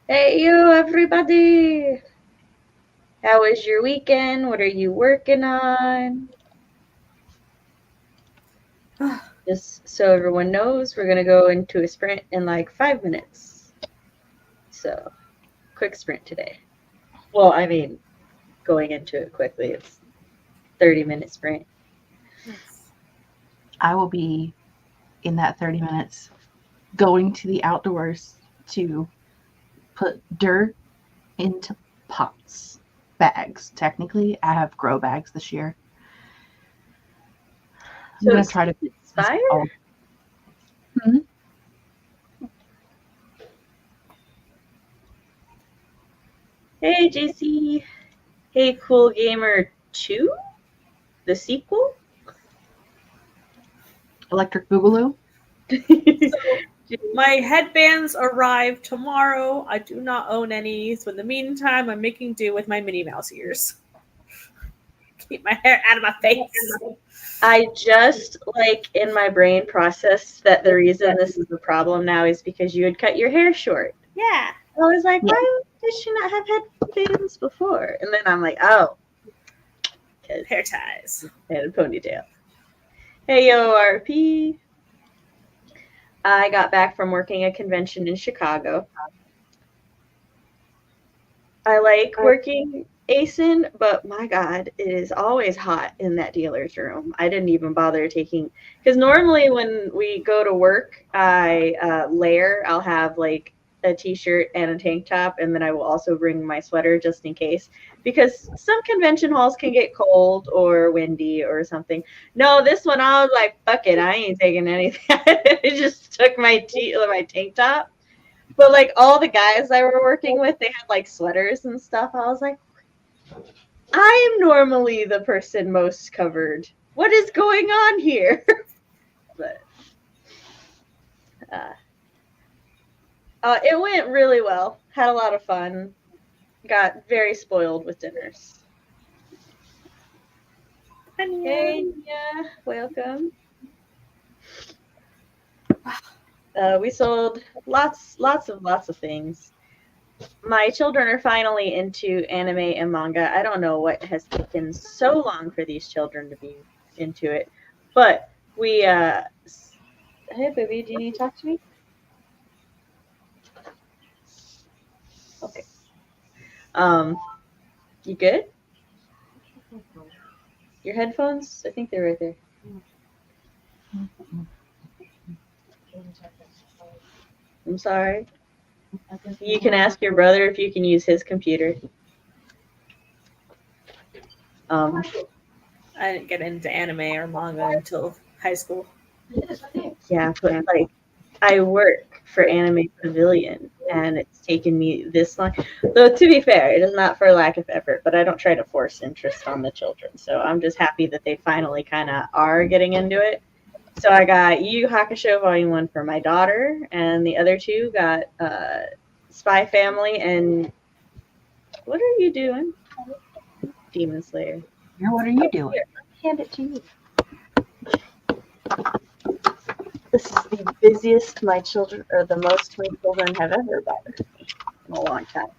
Hey, you, everybody. How was your weekend? What are you working on? Just so everyone knows, we're going to go into a sprint in like 5 minutes. So, quick sprint today. Well, I mean, going into it quickly, it's 30-minute sprint. I will be in that 30 minutes going to the outdoors to put dirt into pots, bags. Technically, I have grow bags this year. I'm So going to try to inspire? Hey, JC. Hey, Cool Gamer 2? The sequel? Electric Boogaloo. My headbands arrive tomorrow. I do not own any, so in the meantime, I'm making do with my Minnie Mouse ears. Keep my hair out of my face. I just, in my brain processed that the reason this is a problem now is because you had cut your hair short. Yeah. I was like, why did she not have headbands before? And then I'm like, oh. Hair ties. I had a ponytail. Hey, yo, RP. I got back from working a convention in Chicago. I like working ASIN, but my God, it is always hot in that dealer's room. I didn't even bother taking, because normally when we go to work, I layer. I'll have like a t-shirt and a tank top, and then I will also bring my sweater just in case, because some convention halls can get cold or windy or something. No, this one I was like, fuck it, I ain't taking anything. I just took my tank top. But like all the guys I were working with, they had like sweaters and stuff. I was like, I am normally the person most covered. What is going on here? But it went really well. Had a lot of fun. Got very spoiled with dinners. Hey, yeah, welcome. We sold lots of things. My children are finally into anime and manga. I don't know what has taken so long for these children to be into it, but we. Hey, baby, do you need to talk to me? Okay. You good? Your headphones? I think they're right there. I'm sorry. You can ask your brother if you can use his computer. I didn't get into anime or manga until high school. Yeah, but like I work for Anime Pavilion, and it's taken me this long. Though to be fair, it is not for lack of effort, but I don't try to force interest on the children. So I'm just happy that they finally kind of are getting into it. So I got Yu Yu Hakusho Volume 1 for my daughter, and the other two got Spy Family and what are you doing? Demon Slayer. What are you doing? Here, let me hand it to you. This is the busiest my children, or the most my children have ever been in a long time.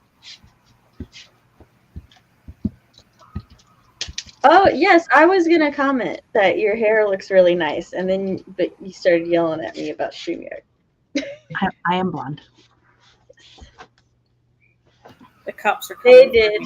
Oh, yes, I was going to comment that your hair looks really nice, but you started yelling at me about StreamYard. I am blonde. The cups are coming. They did.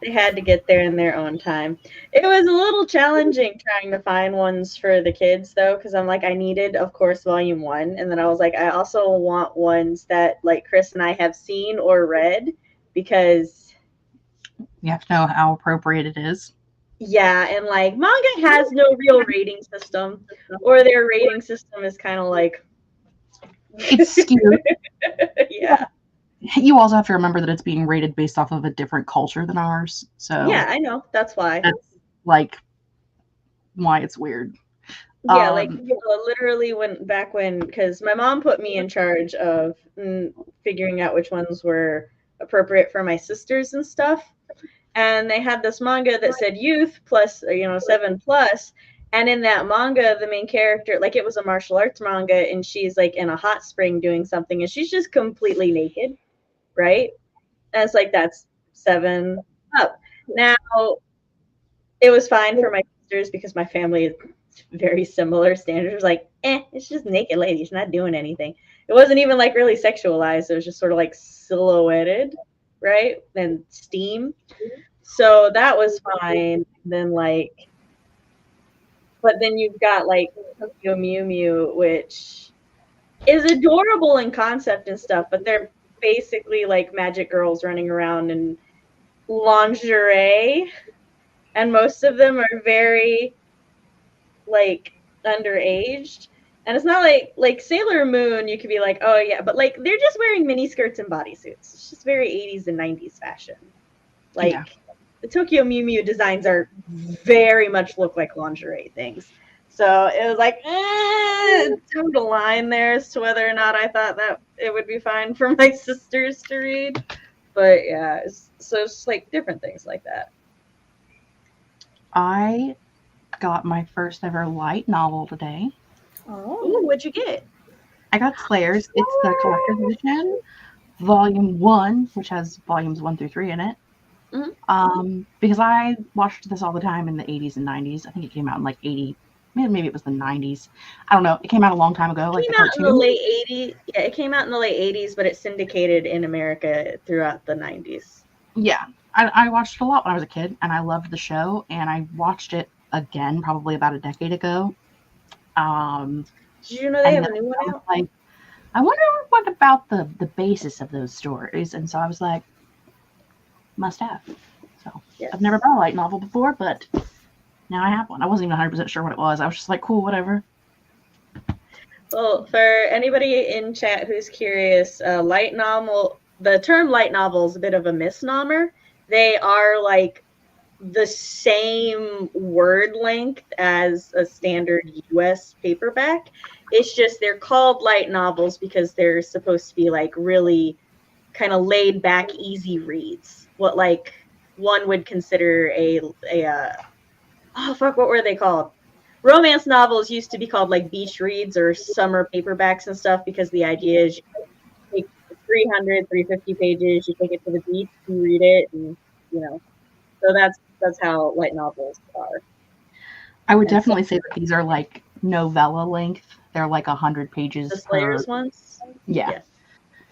They had to get there in their own time. It was a little challenging trying to find ones for the kids, though, because I'm like, I needed, of course, Volume 1. And then I was like, I also want ones that, like, Chris and I have seen or read, because you have to know how appropriate it is. Yeah, and, like, manga has no real rating system, or their rating system is kind of like... It's skewed. Yeah. You also have to remember that it's being rated based off of a different culture than ours. So yeah, I know. That's why. That's like why it's weird. Yeah, literally back when, because my mom put me in charge of figuring out which ones were appropriate for my sisters and stuff. And they had this manga that said youth plus, 7+. And in that manga, the main character, like, it was a martial arts manga, and she's like in a hot spring doing something, and she's just completely naked, right? And it's like, that's 7 up. Now, it was fine for my sisters because my family is very similar standards. It was like, it's just naked lady. She's not doing anything. It wasn't even like really sexualized. It was just sort of like silhouetted, right? And steam. So that was fine. Then like, but then you've got like Tokyo Mew Mew, which is adorable in concept and stuff, but they're basically like magic girls running around in lingerie, and most of them are very like underaged. And it's not like Sailor Moon, you could be like, oh yeah, but like they're just wearing mini skirts and bodysuits. It's just very 80s and 90s fashion. Like Yeah. the Tokyo Mew Mew designs are very much look like lingerie things. So it was like, toed a line there as to whether or not I thought that it would be fine for my sisters to read. But yeah, so it's like different things like that. I got my first ever light novel today. Ooh, what'd you get? I got Slayers. It's the collector's edition, volume 1, which has volumes 1 through 3 in it. Because I watched this all the time in the 80s and 90s. I think it came out in like 80, maybe it was the 90s. I don't know. It came out a long time ago, like the cartoon. In the late 80s. Yeah, it came out in the late 80s, but it syndicated in America throughout the 90s. Yeah, I watched it a lot when I was a kid, and I loved the show, and I watched it again probably about a decade ago. Did you know they have a new one out? Like, I wonder what about the basis of those stories, and so I was like, must have. So yes. I've never read a light novel before, but now I have one. I wasn't even 100% sure what it was. I was just like, cool, whatever. Well, for anybody in chat who's curious, light novel, the term light novel is a bit of a misnomer. They are like the same word length as a standard US paperback. It's just they're called light novels because they're supposed to be like really kind of laid back, easy reads. What like one would consider what were they called? Romance novels used to be called like beach reads or summer paperbacks and stuff because the idea is you take 300, 350 pages, you take it to the beach, you read it, and you know. So that's how light novels are. I would definitely say that these are like novella length. They're like 100 pages. The Slayers ones? Yeah.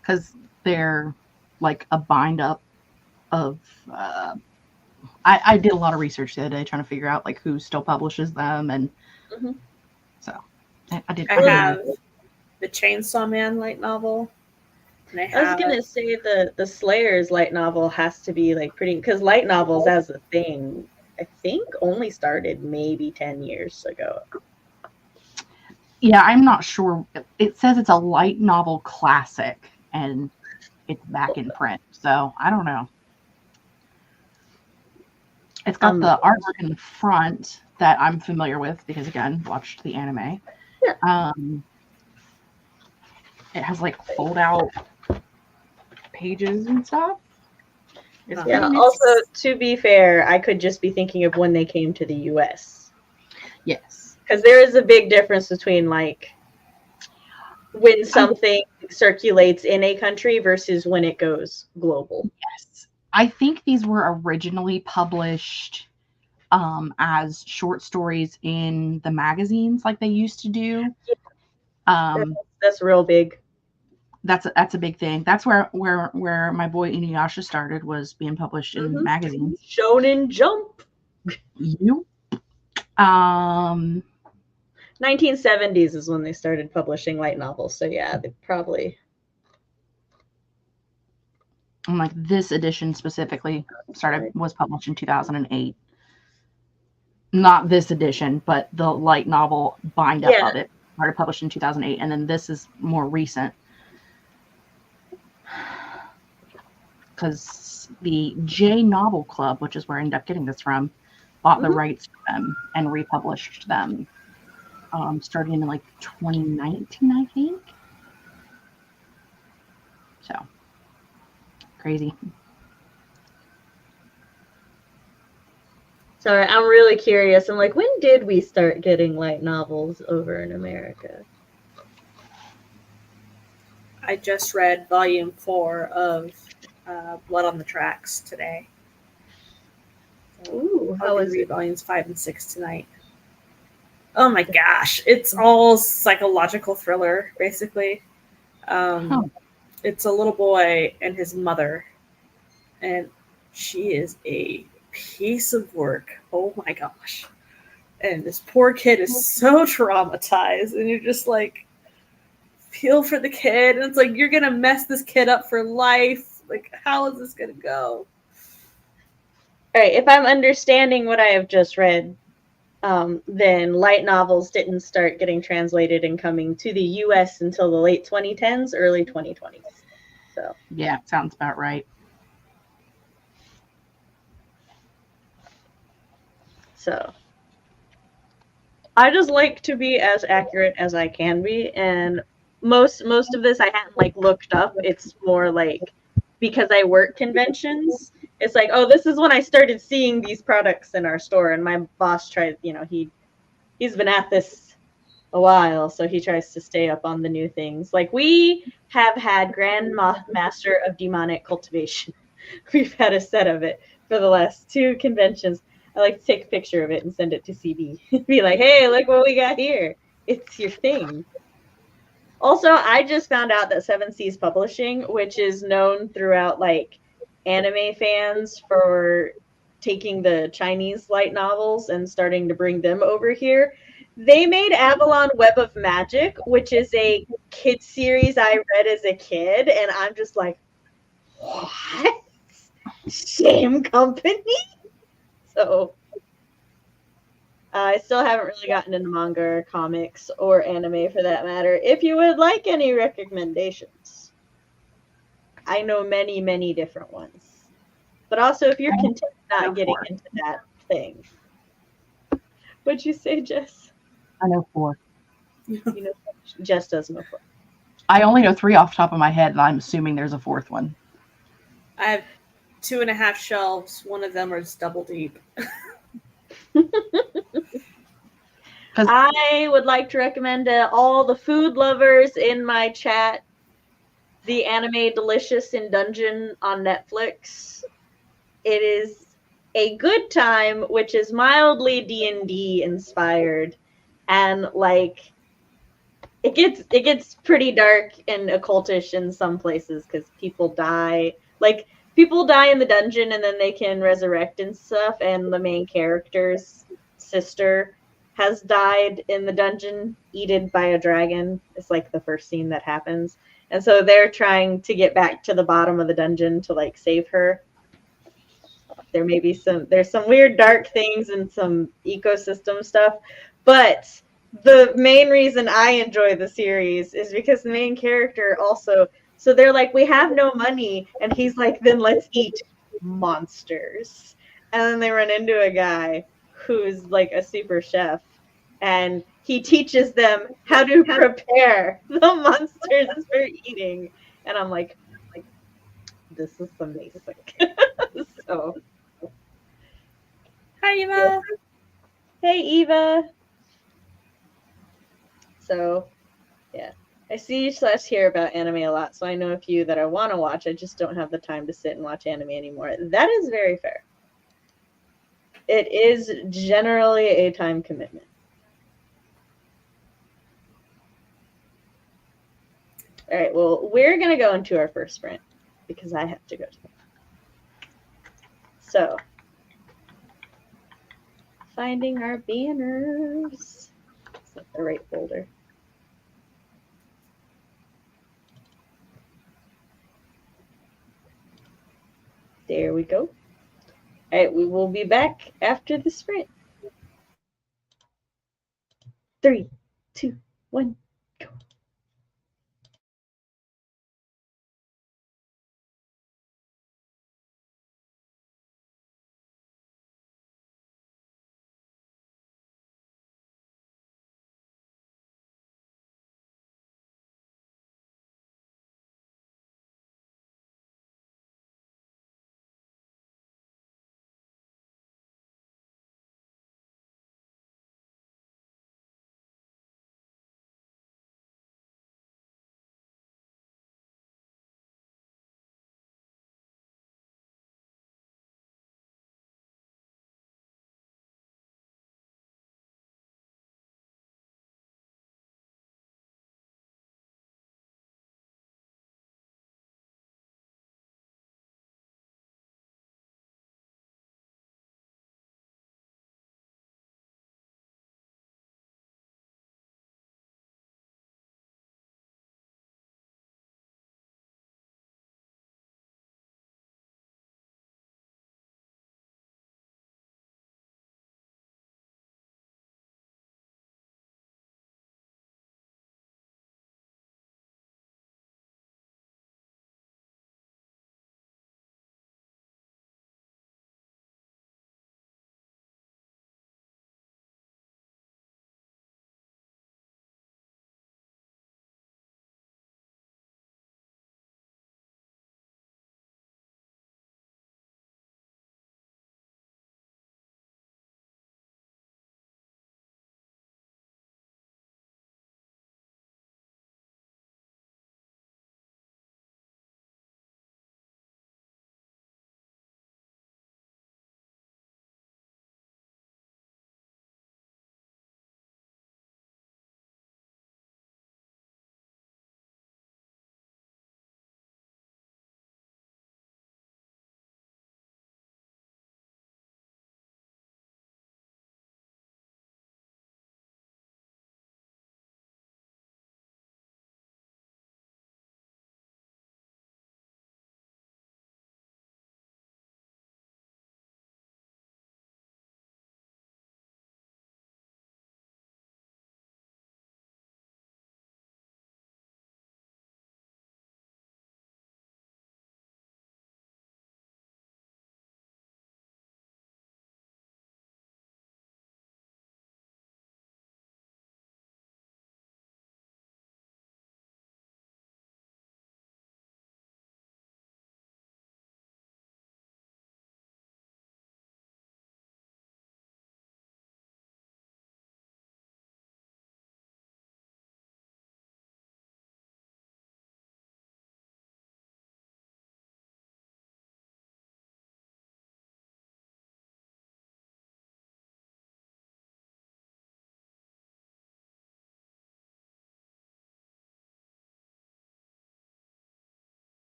Because they're like a bind up of I did a lot of research the other day trying to figure out like who still publishes them, and so I did. I have the Chainsaw Man light novel. And I was gonna say the Slayers light novel has to be like pretty, because light novels as a thing, I think only started maybe 10 years ago. Yeah, I'm not sure. It says it's a light novel classic, and it's back in print, so I don't know. It's got the artwork in the front that I'm familiar with because, again, watched the anime. Yeah. It has like fold out pages and stuff. Yeah. Also, to be fair, I could just be thinking of when they came to the US. Yes. Because there is a big difference between like when something circulates in a country versus when it goes global. Yes. I think these were originally published as short stories in the magazines like they used to do. That's real big. That's a big thing. That's where my boy Inuyasha started, was being published in magazines. Shonen Jump. You. 1970s is when they started publishing light novels. So yeah, they probably. And like this edition specifically was published in 2008. Not this edition, but the light novel bind up of it started published in 2008, and then this is more recent. Because the J Novel Club, which is where I ended up getting this from, bought the rights for them and republished them, starting in like 2019, I think. So crazy. Sorry, I'm really curious. I'm like, when did we start getting light novels over in America? I just read volume 4 of Blood on the Tracks today. So Ooh, I'll how is read it? volumes 5 and 6 tonight. Oh my gosh, it's all psychological thriller, basically. It's a little boy and his mother, and she is a piece of work. Oh my gosh. And this poor kid is so traumatized, and you're just like, feel for the kid, and it's like, you're gonna mess this kid up for life. Like, how is this gonna go? All right, if I'm understanding what I have just read, then light novels didn't start getting translated and coming to the U.S. until the late 2010s, early 2020s. So Yeah, sounds about right. So I just like to be as accurate as I can be, and most of this I hadn't like looked up. It's more like because I work conventions. It's like, oh, this is when I started seeing these products in our store, and my boss tried, he's been at this a while, so he tries to stay up on the new things. Like we have had Grand Master of Demonic Cultivation. We've had a set of it for the last 2 conventions. I like to take a picture of it and send it to CB. Be like, hey, look what we got here. It's your thing. Also, I just found out that Seven Seas Publishing, which is known throughout like anime fans for taking the Chinese light novels and starting to bring them over here, they made Avalon Web of Magic, which is a kid series I read as a kid, and I'm just like, what? Same company? So I still haven't really gotten into manga or comics or anime for that matter. If you would like any recommendations, I know many, many different ones. But also, if you're content not getting into that thing. What'd you say, Jess? I know 4. You know, Jess does know 4. I only know 3 off the top of my head, and I'm assuming there's a 4th one. I have 2.5 shelves. One of them is double deep. I would like to recommend to all the food lovers in my chat the anime Delicious in Dungeon on Netflix. It is a good time, which is mildly D&D inspired, and like it gets pretty dark and occultish in some places because people die. Like people die in the dungeon and then they can resurrect and stuff, and the main character's sister has died in the dungeon, eaten by a dragon. It's like the first scene that happens. And so they're trying to get back to the bottom of the dungeon to like save her. There's some weird dark things and some ecosystem stuff, but the main reason I enjoy the series is because the main character also, so they're like, we have no money, and he's like, then let's eat monsters. And then they run into a guy who's like a super chef, and he teaches them how to prepare the monsters for eating. And I'm like, this is amazing. So Hi, Eva. hey, Eva. So, yeah. I see/hear about anime a lot, so I know a few that I want to watch. I just don't have the time to sit and watch anime anymore. That is very fair. It is generally a time commitment. All right, well, we're going to go into our first sprint because I have to go to them. So, finding our banners. It's not the right folder. There we go. All right, we will be back after the sprint. 3, 2, 1.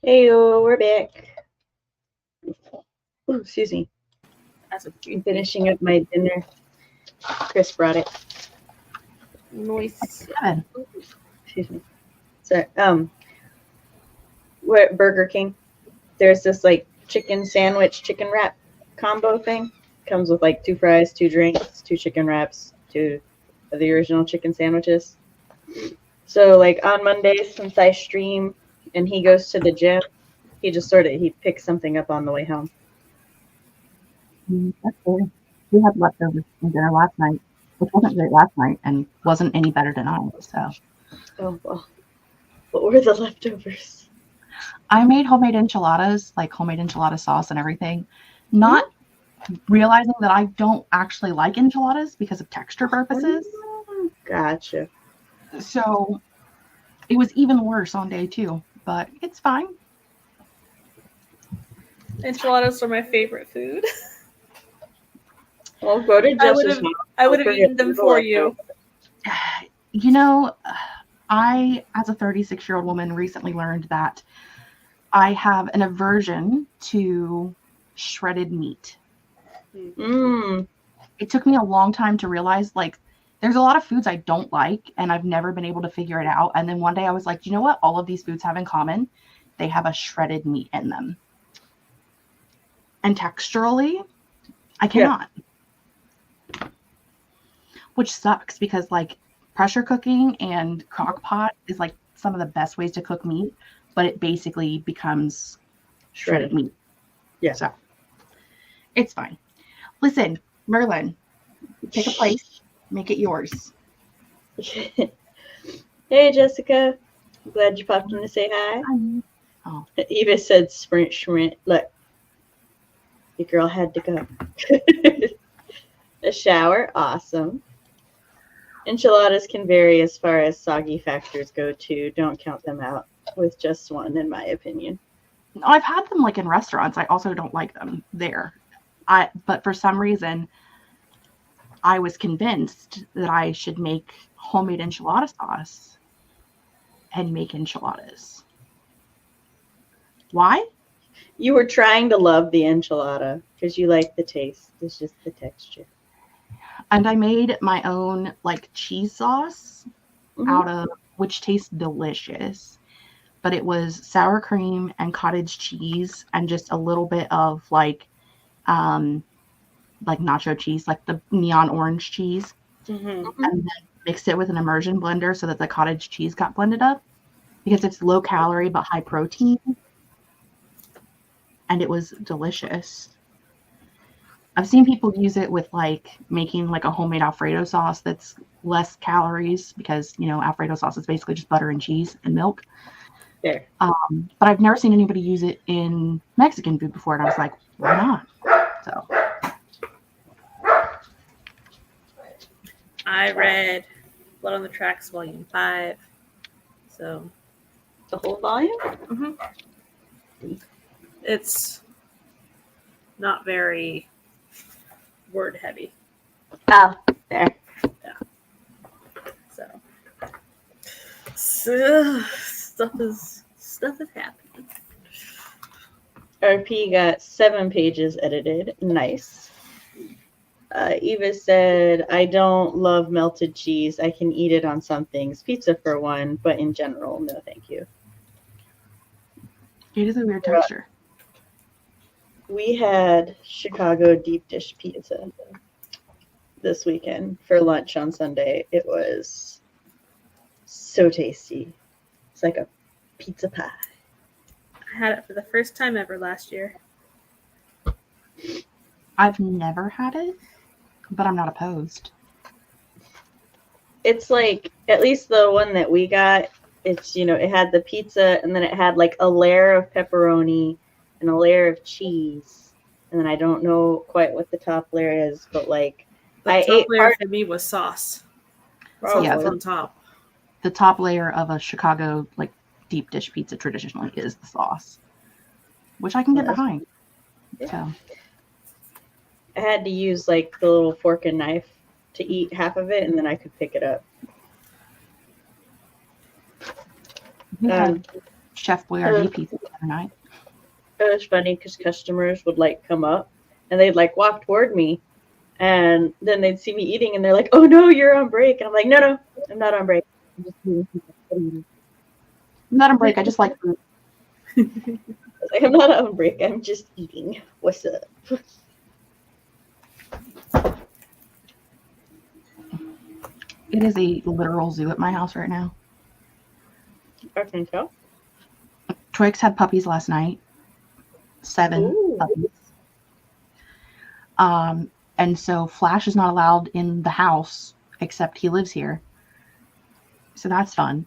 Hey, we're back. Ooh, excuse me. That's a I'm finishing up my dinner. Chris brought it. Nice. Excuse me. So, we're at Burger King. There's this like chicken sandwich, chicken wrap combo thing. Comes with like 2 fries, 2 drinks, 2 chicken wraps, 2 of the original chicken sandwiches. So like on Mondays, since I stream and he goes to the gym, he just he picks something up on the way home. That's cool. We had leftovers from dinner last night, which wasn't great last night and wasn't any better tonight. So, Oh well, what were the leftovers? I made homemade enchiladas, like homemade enchilada sauce and everything. Not realizing that I don't actually like enchiladas because of texture purposes. Gotcha. So it was even worse on day 2, but it's fine. Enchiladas are my favorite food. Well, go to Jess's. I would have eaten them for you. You know, I, as a 36-year-old woman, recently learned that I have an aversion to shredded meat. It took me a long time to realize, like, there's a lot of foods I don't like, and I've never been able to figure it out. And then one day I was like, you know what? All of these foods have in common. They have a shredded meat in them. And texturally, I cannot. Yeah. Which sucks because, like, pressure cooking and crock pot is, like, some of the best ways to cook meat, but it basically becomes shredded meat. Yeah. So, it's fine. Listen, Merlin, take a place. Make it yours. Hey, Jessica. I'm glad you popped in to say hi. Oh. Eva said sprint schmint. Look, your girl had to go. A shower, awesome. Enchiladas can vary as far as soggy factors go, too. Don't count them out with just one, in my opinion. I've had them, like, in restaurants. I also don't like them there. But for some reason, I was convinced that I should make homemade enchilada sauce and make enchiladas. Why? You were trying to love the enchilada because you like the taste. It's just the texture. And I made my own, like, cheese sauce out of, which tastes delicious. But it was sour cream and cottage cheese and just a little bit of, like nacho cheese, like the neon orange cheese, and then mixed it with an immersion blender so that the cottage cheese got blended up because it's low calorie but high protein, and it was delicious. I've seen people use it with, like, making, like, a homemade Alfredo sauce that's less calories because, you know, Alfredo sauce is basically just butter and cheese and milk. There. But I've never seen anybody use it in Mexican food before, and I was like, why not? So I read Blood on the Tracks, Volume 5. So the whole volume? It's not very word heavy. Oh, there. Yeah. So stuff is happening. RP got 7 pages edited. Nice. Eva said, I don't love melted cheese. I can eat it on some things. Pizza for one, but in general, no thank you. It is a weird texture. We had Chicago deep dish pizza this weekend for lunch on Sunday. It was so tasty. It's like a pizza pie. I had it for the first time ever last year. I've never had it, but I'm not opposed. It's like, at least the one that we got, it's, you know, it had the pizza and then it had like a layer of pepperoni and a layer of cheese. And then I don't know quite what the top layer is, but like the top layer for me was sauce. Sauce Yeah, on top. The top layer of a Chicago, like, deep dish pizza traditionally is the sauce, which I can get behind. Yeah. So I had to use like the little fork and knife to eat half of it, and then I could pick it up. Chef Boyardee pizza the other night. It was funny because customers would like come up and they'd like walk toward me, and then they'd see me eating and they're like, "Oh no, you're on break." And I'm like, "No, I'm not on break. I'm just eating pizza." I'm not on break. I just like food. Like, I'm not on break. I'm just eating. What's up? It is a literal zoo at my house right now. I can tell. Twix had puppies last night. 7 Ooh. puppies. And so Flash is not allowed in the house, except he lives here. So that's fun.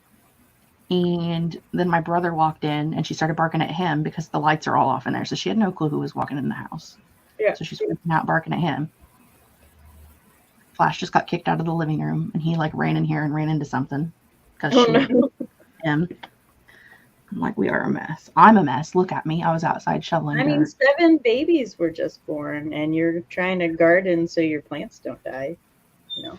And then my brother walked in and she started barking at him because the lights are all off in there. So she had no clue who was walking in the house. Yeah. So she's freaking out barking at him. Flash just got kicked out of the living room and he like ran in here and ran into something because him. I'm like, we are a mess. I'm a mess. Look at me. I was outside shoveling dirt. I mean, 7 babies were just born, and you're trying to garden so your plants don't die. You know.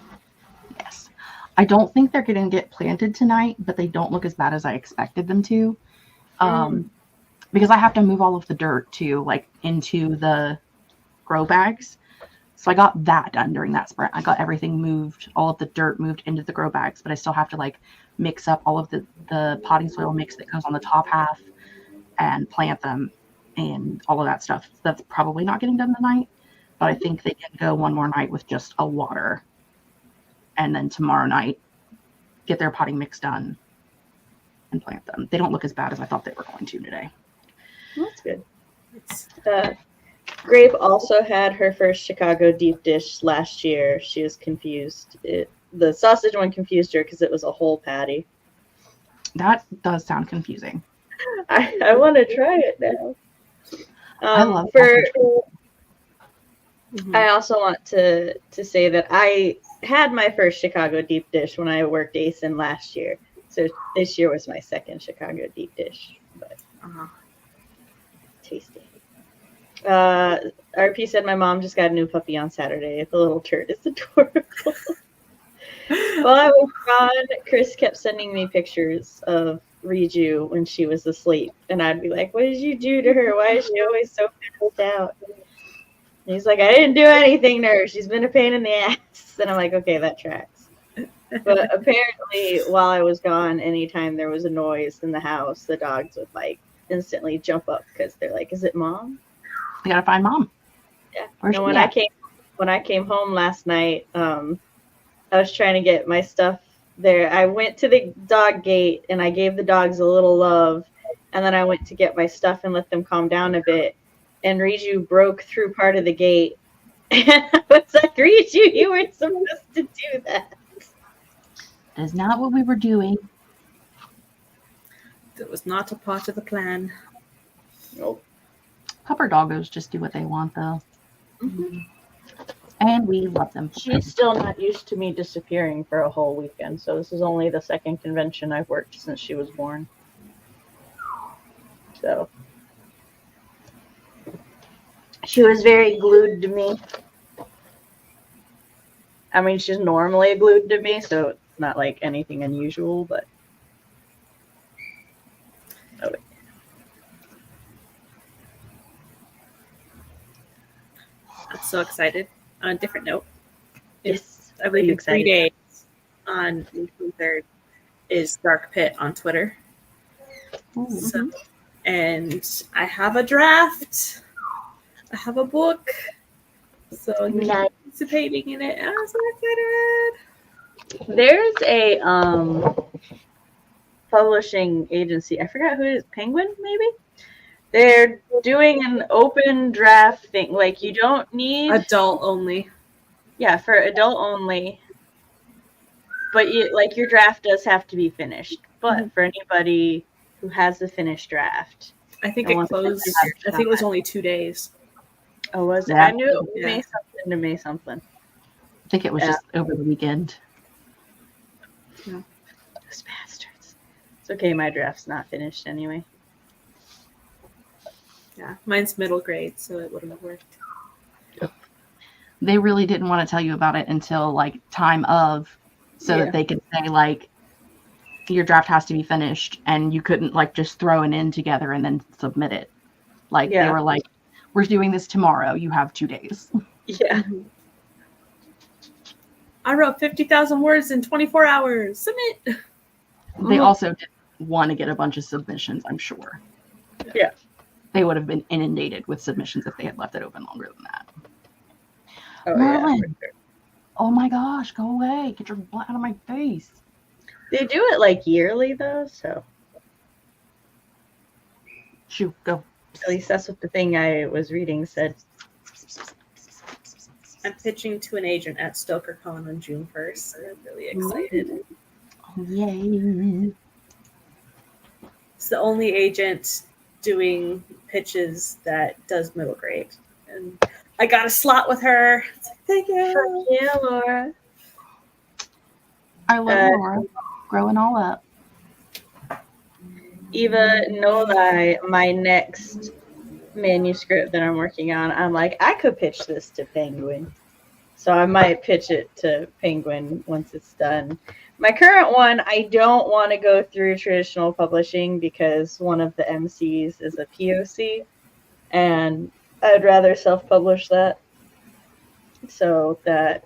Yes. I don't think they're going to get planted tonight, but they don't look as bad as I expected them to. Because I have to move all of the dirt too, like into the grow bags. So I got that done during that sprint. I got everything moved, all of the dirt moved into the grow bags, but I still have to like mix up all of the potting soil mix that goes on the top half and plant them and all of that stuff. That's probably not getting done tonight, but I think they can go one more night with just a water. And then tomorrow night, get their potting mix done and plant them. They don't look as bad as I thought they were going to today. Well, that's good. Grape also had her first Chicago deep dish last year. She was confused. The sausage one confused her because it was a whole patty. That does sound confusing. I want to try it now. I love sausage. I also want to say that I had my first Chicago deep dish when I worked ASIN last year. So this year was my second Chicago deep dish. But tasty. RP said my mom just got a new puppy on Saturday. The little turd is adorable. While I was gone, Chris kept sending me pictures of Riju when she was asleep. And I'd be like, what did you do to her? Why is she always so passed out? And he's like, I didn't do anything to her. She's been a pain in the ass. And I'm like, okay, that tracks. But apparently, while I was gone, anytime there was a noise in the house, the dogs would like instantly jump up because they're like, is it mom? You gotta find mom. Yeah. And when I came home last night, I was trying to get my stuff there. I went to the dog gate and I gave the dogs a little love, and then I went to get my stuff and let them calm down a bit. And Riju broke through part of the gate, and I was like, Riju, you weren't supposed to do that. That's not what we were doing. That was not a part of the plan. Nope. Pupper doggos just do what they want, though. Mm-hmm. And we love them. She's still not used to me disappearing for a whole weekend, so this is only the second convention I've worked since she was born. So she was very glued to me. I mean, she's normally glued to me, so it's not like anything unusual, but I'm so excited. On a different note, yes, I believe in 3 days on the 23rd is Dark Pit on Twitter. Mm-hmm. So, and I have a draft. I have a book. So I'm participating in it. And I'm so excited. There's a publishing agency. I forgot who it is. Penguin, maybe? They're doing an open draft thing. Like, you don't need... Adult only. Yeah, for adult only. But your draft does have to be finished. But for anybody who has the finished draft... I think it closed... I think it was only 2 days. Oh, was it? Yeah. I knew it was May something. I think it was just over the weekend. Yeah. Those bastards. It's okay, my draft's not finished anyway. Yeah, mine's middle grade, so it wouldn't have worked. They really didn't want to tell you about it until like time of, so that they could say like, your draft has to be finished, and you couldn't like just throw an in together and then submit it. Like they were like, we're doing this tomorrow. You have 2 days. Yeah. I wrote 50,000 words in 24 hours. Submit. They also didn't want to get a bunch of submissions, I'm sure. Yeah. They would have been inundated with submissions if they had left it open longer than that. Oh, Merlin, yeah, for sure. Oh my gosh, go away. Get your butt out of my face. They do it like yearly though, so Shoo, go. at least that's what the thing I was reading said. I'm pitching to an agent at StokerCon on June 1st. I'm really excited. Yay. It's the only agent doing pitches that does middle grade. And I got a slot with her. It's like, thank you. Yeah, Laura. I love Laura. Growing all up. Eva, no lie, my next manuscript that I'm working on, I'm like, I could pitch this to Penguin. So I might pitch it to Penguin once it's done. My current one, I don't want to go through traditional publishing because one of the MCs is a POC, and I'd rather self-publish that so that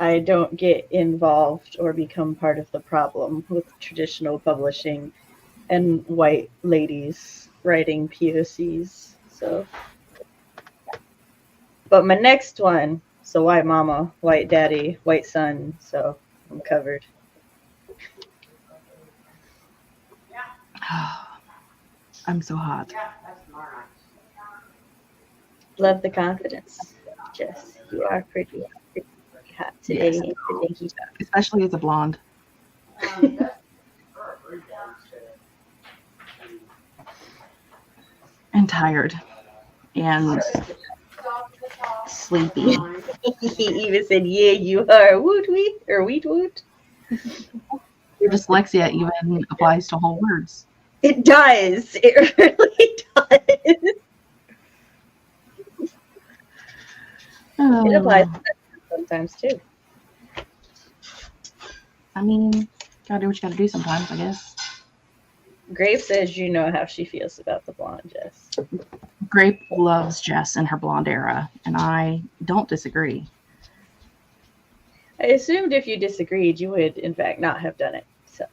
I don't get involved or become part of the problem with traditional publishing and white ladies writing POCs. So, but my next one, so white mama, white daddy, white son, so I'm covered. I'm so hot. Love the confidence. Jess, you are pretty hot today. Yes. Especially as a blonde. And tired. And sleepy. He even said, yeah, you are. Woot weet or weet woot. Your dyslexia even applies to whole words. It does. It really does. It applies sometimes too. I mean, gotta do what you gotta do sometimes, I guess. Grape says you know how she feels about the blonde Jess. Grape loves Jess and her blonde era, and I don't disagree. I assumed if you disagreed, you would in fact not have done it. So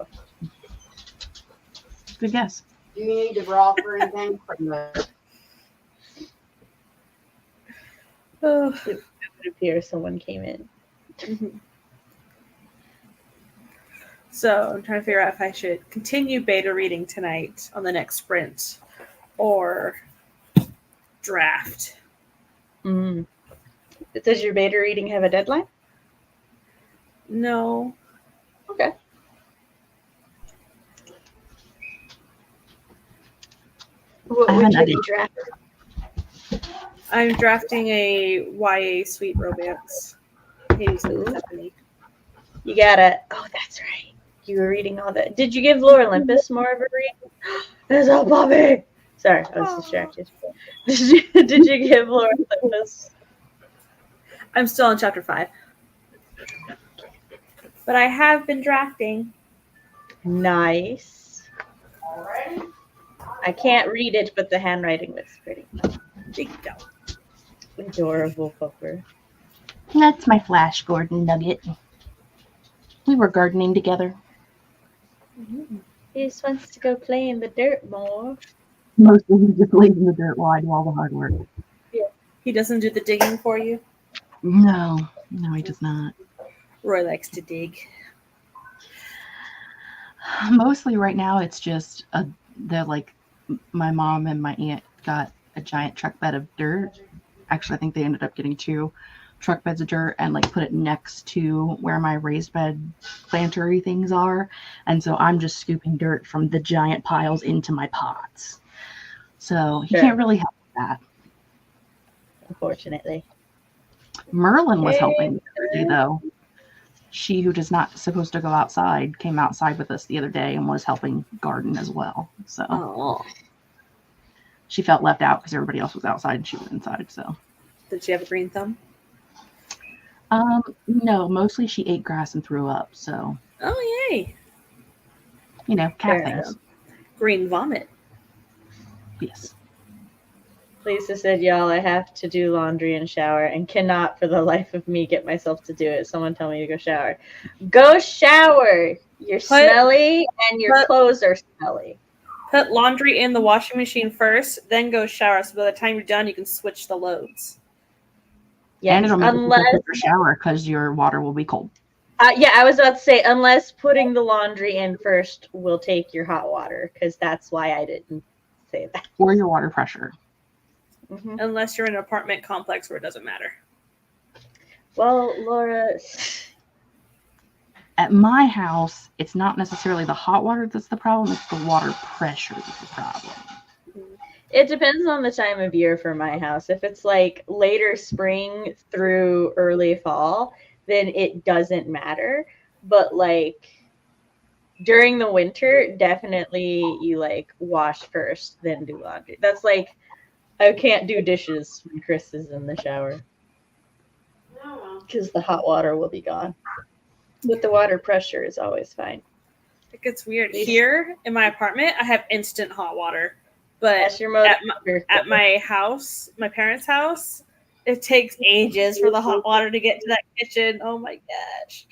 Good guess. Do you need to draw for anything from the Oh. it would appear someone came in. So I'm trying to figure out if I should continue beta reading tonight on the next sprint or draft. Does your beta reading have a deadline? No. Okay. What would you be drafting? I'm drafting a YA sweet romance. Hades and Stephanie. You gotta. Oh, that's right. You were reading all that. Did you give Laura Olympus more of a read? There's a puppy. Sorry, I was distracted. Did you give Laura Olympus? I'm still on chapter 5. But I have been drafting. Nice. I can't read it, but the handwriting looks pretty. Big go. Adorable pupper. That's my Flash Gordon nugget. We were gardening together. He just wants to go play in the dirt more. Mostly he just lays in the dirt while I do all the hard work. He doesn't do the digging for you? No, he does not. Roy likes to dig. Mostly right now it's just they're like my mom and my aunt got a giant truck bed of dirt. Actually, I think they ended up getting 2 truck beds of dirt and like put it next to where my raised bed plantery things are. And so I'm just scooping dirt from the giant piles into my pots. So he can't really help with that. Unfortunately. Merlin was helping the other day though. She, who is not supposed to go outside, came outside with us the other day and was helping garden as well. So she felt left out because everybody else was outside and she was inside. So Did she have a green thumb? no, mostly she ate grass and threw up. So Oh, yay. You know, cat Fair things. Green vomit. Yes. Lisa said, y'all, I have to do laundry and shower and cannot for the life of me get myself to do it. Someone tell me to go shower. Go shower. You're smelly and your clothes are smelly. Put laundry in the washing machine first, then go shower. So by the time you're done, you can switch the loads. Yes, and it'll make it quicker shower because your water will be cold. Yeah, I was about to say, unless putting the laundry in first will take your hot water, because that's why I didn't say that. Or your water pressure. Mm-hmm. Unless you're in an apartment complex where it doesn't matter. Well, Laura, at my house, it's not necessarily the hot water that's the problem, it's the water pressure that's the problem. It depends on the time of year for my house. If it's like later spring through early fall, then it doesn't matter. But like during the winter, definitely you like wash first, then do laundry. That's like, I can't do dishes when Chris is in the shower because the hot water will be gone. But the water pressure is always fine. It gets weird. Here in my apartment, I have instant hot water. But at my house, my parents' house, it takes ages for the hot water to get to that kitchen. Oh my gosh.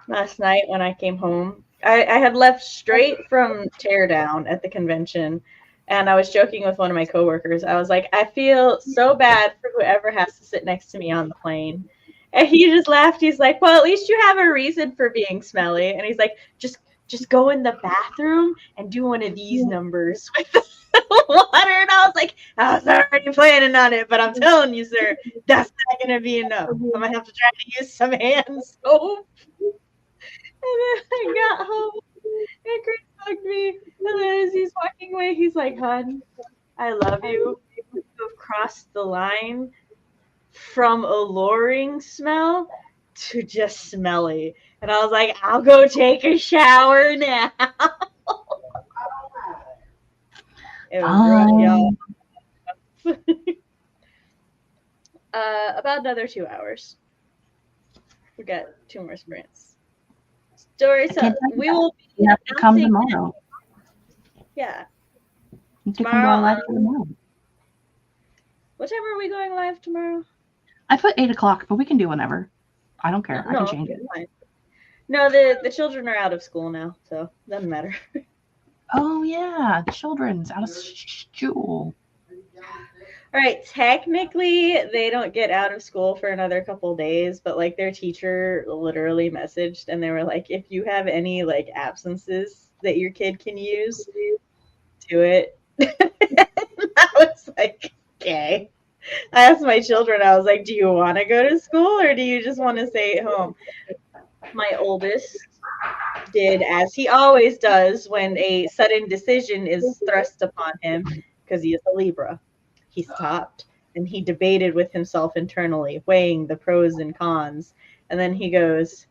Last night when I came home, I had left straight from teardown at the convention, and I was joking with one of my coworkers. I was like, I feel so bad for whoever has to sit next to me on the plane. And he just laughed. He's like, well, at least you have a reason for being smelly. And he's like, just go in the bathroom and do one of these numbers with the water. And I was like, I was already planning on it, but I'm telling you, sir, that's not going to be enough. I'm going to have to try to use some hand soap. And then I got home and Chris hugged me. And then as he's walking away, he's like, hon, I love you. You have crossed the line from alluring smell to just smelly. And I was like, I'll go take a shower now. It was rough, y'all. About another 2 hours. We got 2 more sprints. Storytellers. We will be. You have to come tomorrow. Yeah. You can come live tomorrow. What time are we going live tomorrow? I put 8 o'clock, but we can do whenever. I don't care. I can change it. Fine. No, the children are out of school now, so it doesn't matter. Oh, yeah. The children's out of school. All right. Technically, they don't get out of school for another couple days, but like their teacher literally messaged and they were like, if you have any like absences that your kid can use, do it. I was like, okay. I asked my children, I was like, do you want to go to school or do you just want to stay at home? My oldest did as he always does when a sudden decision is thrust upon him, because he is a Libra. He stopped and he debated with himself internally, weighing the pros and cons. And then he goes,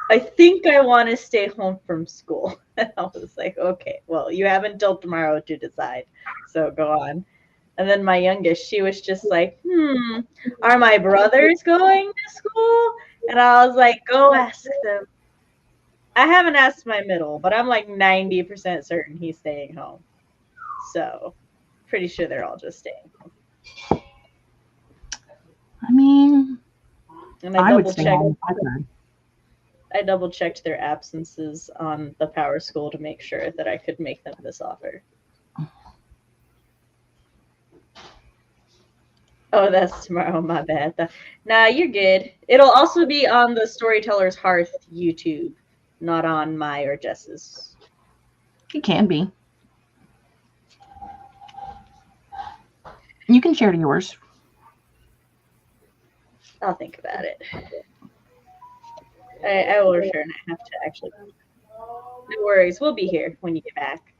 I think I want to stay home from school. And I was like, okay, well, you have until tomorrow to decide. So go on. And then my youngest, she was just like, are my brothers going to school? And I was like, go ask them. I haven't asked my middle, but I'm like 90% certain he's staying home. So pretty sure they're all just staying home. I mean, and I would stay home. I double checked their absences on the Power School to make sure that I could make them this offer. Oh, that's tomorrow. My bad. Nah, you're good. It'll also be on the Storytellers Hearth YouTube, not on my or Jess's. It can be. You can share to yours. I'll think about it. I will return. I have to actually. No worries. We'll be here when you get back.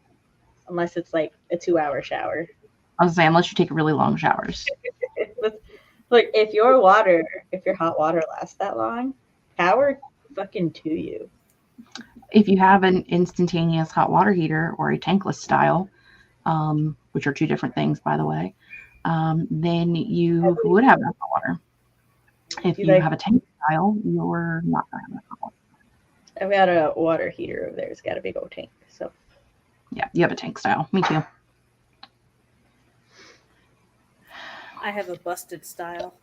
Unless it's like a 2-hour shower. I was saying, unless you take really long showers. Look, if your hot water lasts that long, power fucking to you. If you have an instantaneous hot water heater or a tankless style, which are two different things, by the way, then you would have enough hot water. If you have a tank style, you're not going to have enough hot I've got a water heater over there. It's got a big old tank. So Yeah, you have a tank style. Me too. I have a busted style.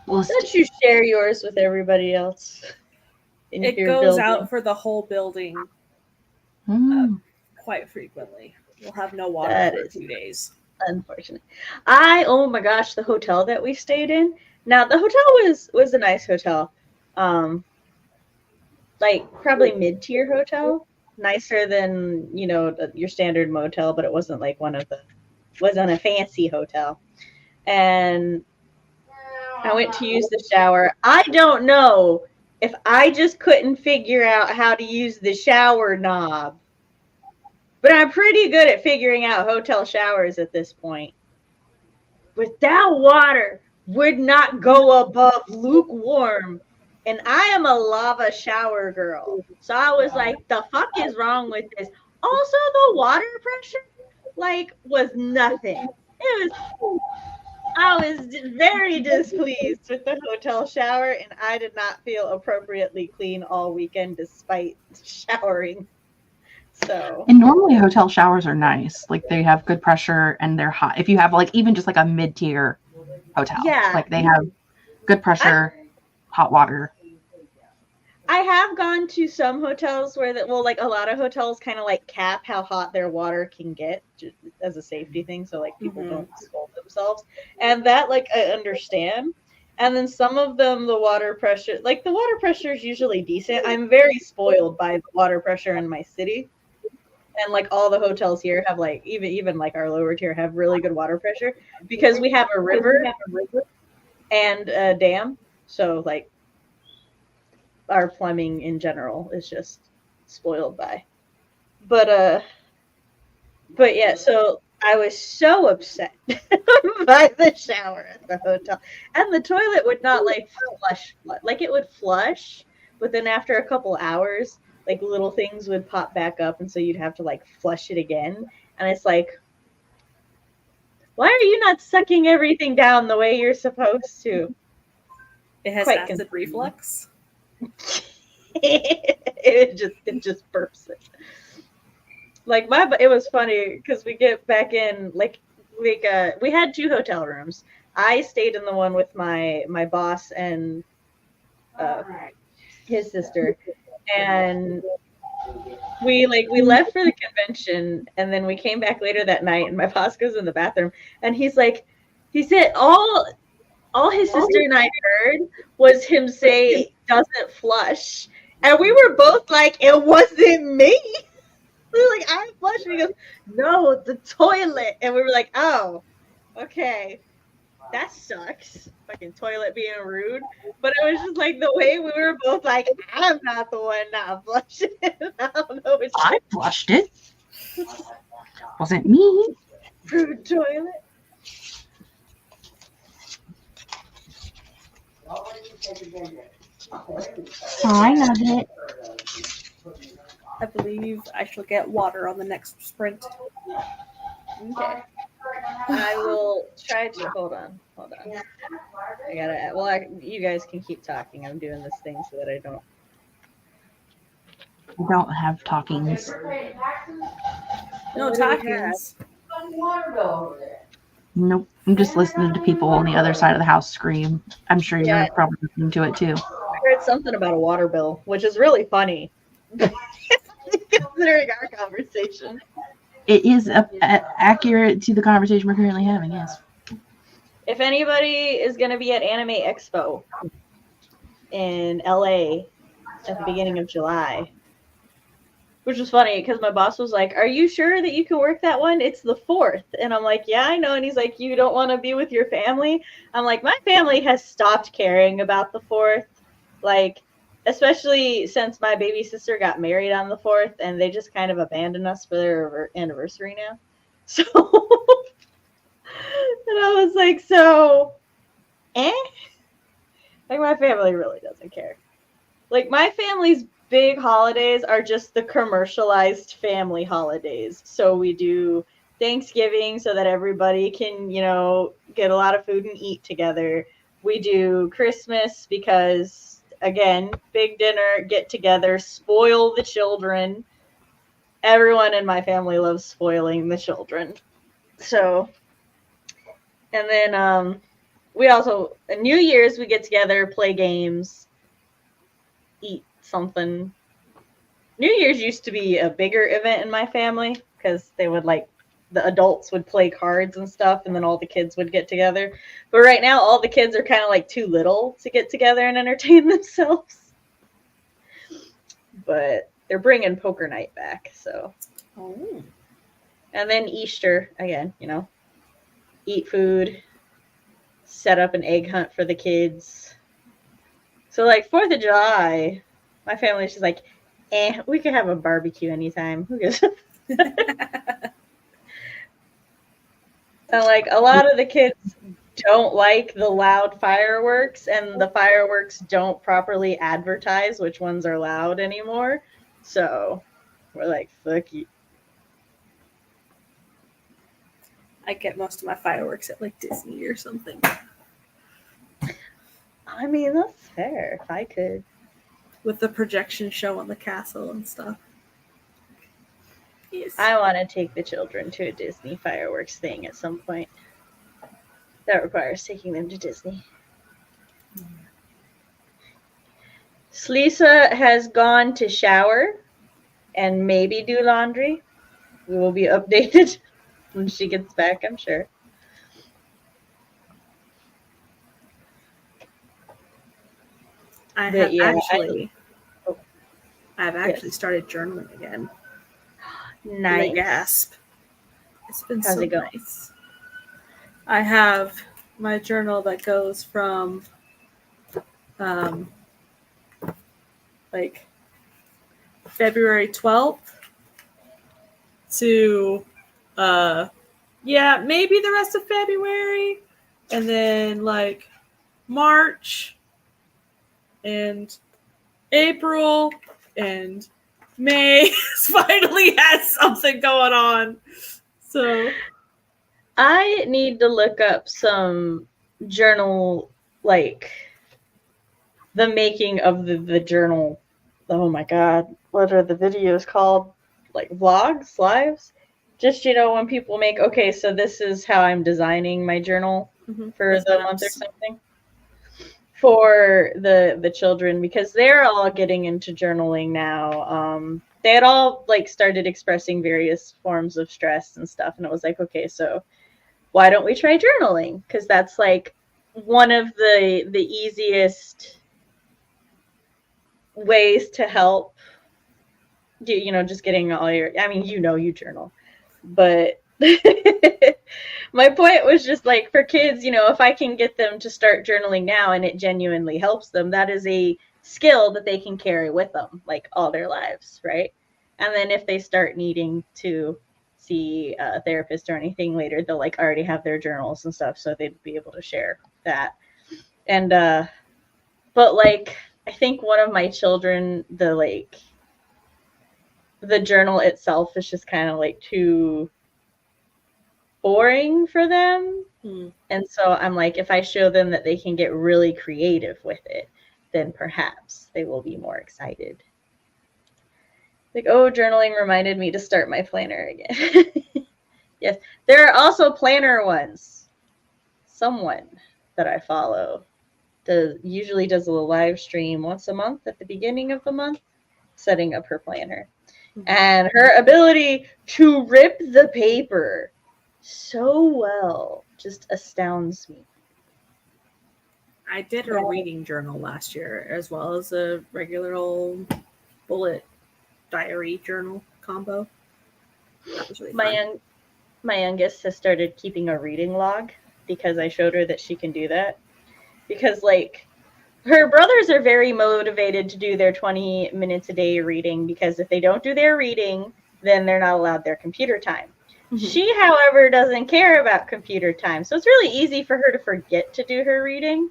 Well, don't you share yours with everybody else? In It your goes building? out for the whole building quite frequently. We'll have no water That for is a few days. unfortunate. Oh my gosh, the hotel that we stayed in. Now the hotel was a nice hotel. Like probably mid-tier hotel. Nicer than, your standard motel, but it wasn't like wasn't a fancy hotel. And I went to use the shower. I don't know if I just couldn't figure out how to use the shower knob. But I'm pretty good at figuring out hotel showers at this point. But that water would not go above lukewarm. And I am a lava shower girl. So I was like, the fuck is wrong with this? Also, the water pressure, was nothing. I was very displeased with the hotel shower, and I did not feel appropriately clean all weekend despite showering. So, and normally hotel showers are nice. Like they have good pressure and they're hot. If you have even just like a mid-tier hotel, like they have good pressure, hot water. I have gone to some hotels where a lot of hotels kind of cap how hot their water can get just as a safety thing, so people don't scald themselves, and that I understand. And then some of them, the water pressure is usually decent. I'm very spoiled by the water pressure in my city, and all the hotels here have even our lower tier have really good water pressure because we have a river and a dam, so our plumbing in general is just spoiled by. But yeah, so I was so upset by the shower at the hotel. And the toilet would not flush. It would flush, but then after a couple hours, little things would pop back up, and so you'd have to flush it again. And it's why are you not sucking everything down the way you're supposed to? It has acid reflux. it just burps it. It was funny because we get back in we had 2 hotel rooms. I stayed in the one with my boss and his sister, and we left for the convention, and then we came back later that night, and my boss goes in the bathroom, and he said all his sister and I heard was him say doesn't flush. And we were both like, it wasn't me. We were like, I'm flushing. He goes, no, the toilet. And we were like, oh, okay. That sucks. Fucking toilet being rude. But it was just the way we were both like, I'm not the one not flushing. I don't know. I flushed it. Wasn't me. Rude toilet. I Nugget. I believe I shall get water on the next sprint. Okay. I will try to hold on. I gotta. You guys can keep talking. I'm doing this thing so that I don't. We don't have talkings. No talkings. Nope. I'm just listening to people on the other side of the house scream. I'm sure you're probably listening to it too. I heard something about a water bill, which is really funny. Considering our conversation. It is accurate to the conversation we're currently having, yes. If anybody is going to be at Anime Expo in LA at the beginning of July, which was funny because my boss was like, are you sure that you can work that one? It's the 4th. And I'm like, yeah, I know. And he's like, you don't want to be with your family? I'm like, my family has stopped caring about the 4th. Especially since my baby sister got married on the 4th, and they just kind of abandoned us for their anniversary now. So, and I was like, so, my family really doesn't care. My family's big holidays are just the commercialized family holidays. So we do Thanksgiving so that everybody can, get a lot of food and eat together. We do Christmas because again, big dinner, get together, spoil the children. Everyone in my family loves spoiling the children. So, and then we also, New Year's, we get together, play games, eat something. New Year's used to be a bigger event in my family because they would the adults would play cards and stuff, and then all the kids would get together. But right now, all the kids are kind of too little to get together and entertain themselves. But they're bringing poker night back, so. Oh. And then Easter, again, eat food, set up an egg hunt for the kids. So, 4th of July, my family's just we could have a barbecue anytime. Who gives And a lot of the kids don't like the loud fireworks, and the fireworks don't properly advertise which ones are loud anymore. So we're fuck you. I get most of my fireworks at Disney or something. I mean, that's fair. If I could. With the projection show on the castle and stuff. Yes. I want to take the children to a Disney fireworks thing at some point. That requires taking them to Disney. Slisa has gone to shower and maybe do laundry. We will be updated when she gets back, I'm sure. I've actually started journaling again. Nice. Gasp. It's been How's so it going? nice. I have my journal that goes from February 12th to maybe the rest of February, and then March and April and May finally has something going on. So I need to look up some journal, the making of the journal. Oh my God. What are the videos called? Vlogs, lives? Just, when people make, okay, so this is how I'm designing my journal for the month or something. For the children, because they're all getting into journaling now. They had all started expressing various forms of stress and stuff, and it was okay, so why don't we try journaling? Because that's one of the easiest ways to help. Just getting all your. I mean, you journal, but. My point was just for kids, if I can get them to start journaling now and it genuinely helps them, that is a skill that they can carry with them all their lives, right? And then if they start needing to see a therapist or anything later, they'll already have their journals and stuff, so they'd be able to share that. And but I think one of my children, the journal itself is just kind of too boring for them. And so I'm if I show them that they can get really creative with it, then perhaps they will be more excited. Journaling reminded me to start my planner again. Yes, there are also planner ones. Someone that I follow usually does a live stream once a month at the beginning of the month, setting up her planner. And her ability to rip the paper so well just astounds me. I did a reading journal last year, as well as a regular old bullet diary journal combo. That was really fun. My youngest has started keeping a reading log because I showed her that she can do that. Because her brothers are very motivated to do their 20 minutes a day reading, because if they don't do their reading, then they're not allowed their computer time. She, however, doesn't care about computer time. So it's really easy for her to forget to do her reading.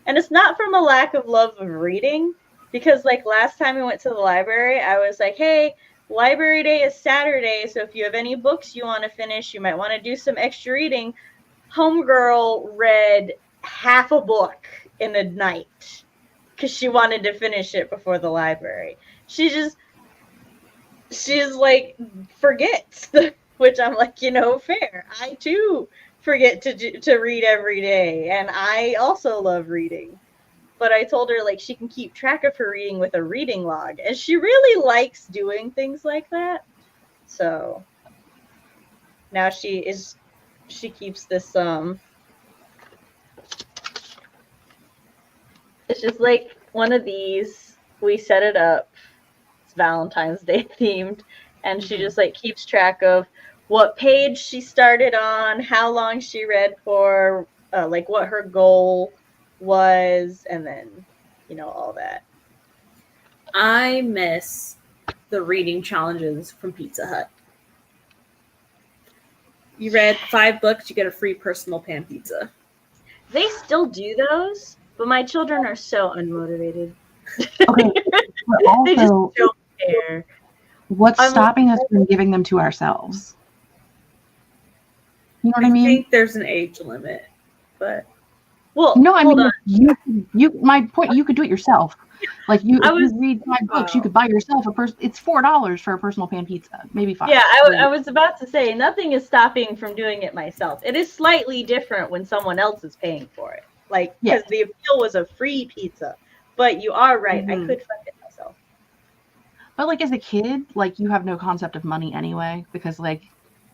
And it's not from a lack of love of reading, because last time we went to the library, I was hey, library day is Saturday, so if you have any books you want to finish, you might want to do some extra reading. Homegirl read half a book in a night. because she wanted to finish it before the library. She's like forgets, which I'm like, fair. I too forget to read every day, and I also love reading. But I told her like she can keep track of her reading with a reading log, and she really likes doing things like that. So now she keeps this it's just like one of these. We set it up. It's Valentine's Day themed, and she just like keeps track of what page she started on, how long she read for, like what her goal was, and then all that. I miss the reading challenges from Pizza Hut. You read 5 books, you get a free personal pan pizza. They still do those, but my children are so unmotivated. Okay, but also, they just don't care. What's stopping us from giving them to ourselves? You know what I mean? I think there's an age limit, but no, I mean you. My point, you could do it yourself. Like you read 5 books, you could buy yourself it's $4 for a personal pan pizza, maybe 5. Yeah, I was about to say nothing is stopping from doing it myself. It is slightly different when someone else is paying for it, like because the appeal was a free pizza. But you are right, I could fund it myself. But like as a kid, like you have no concept of money anyway, because like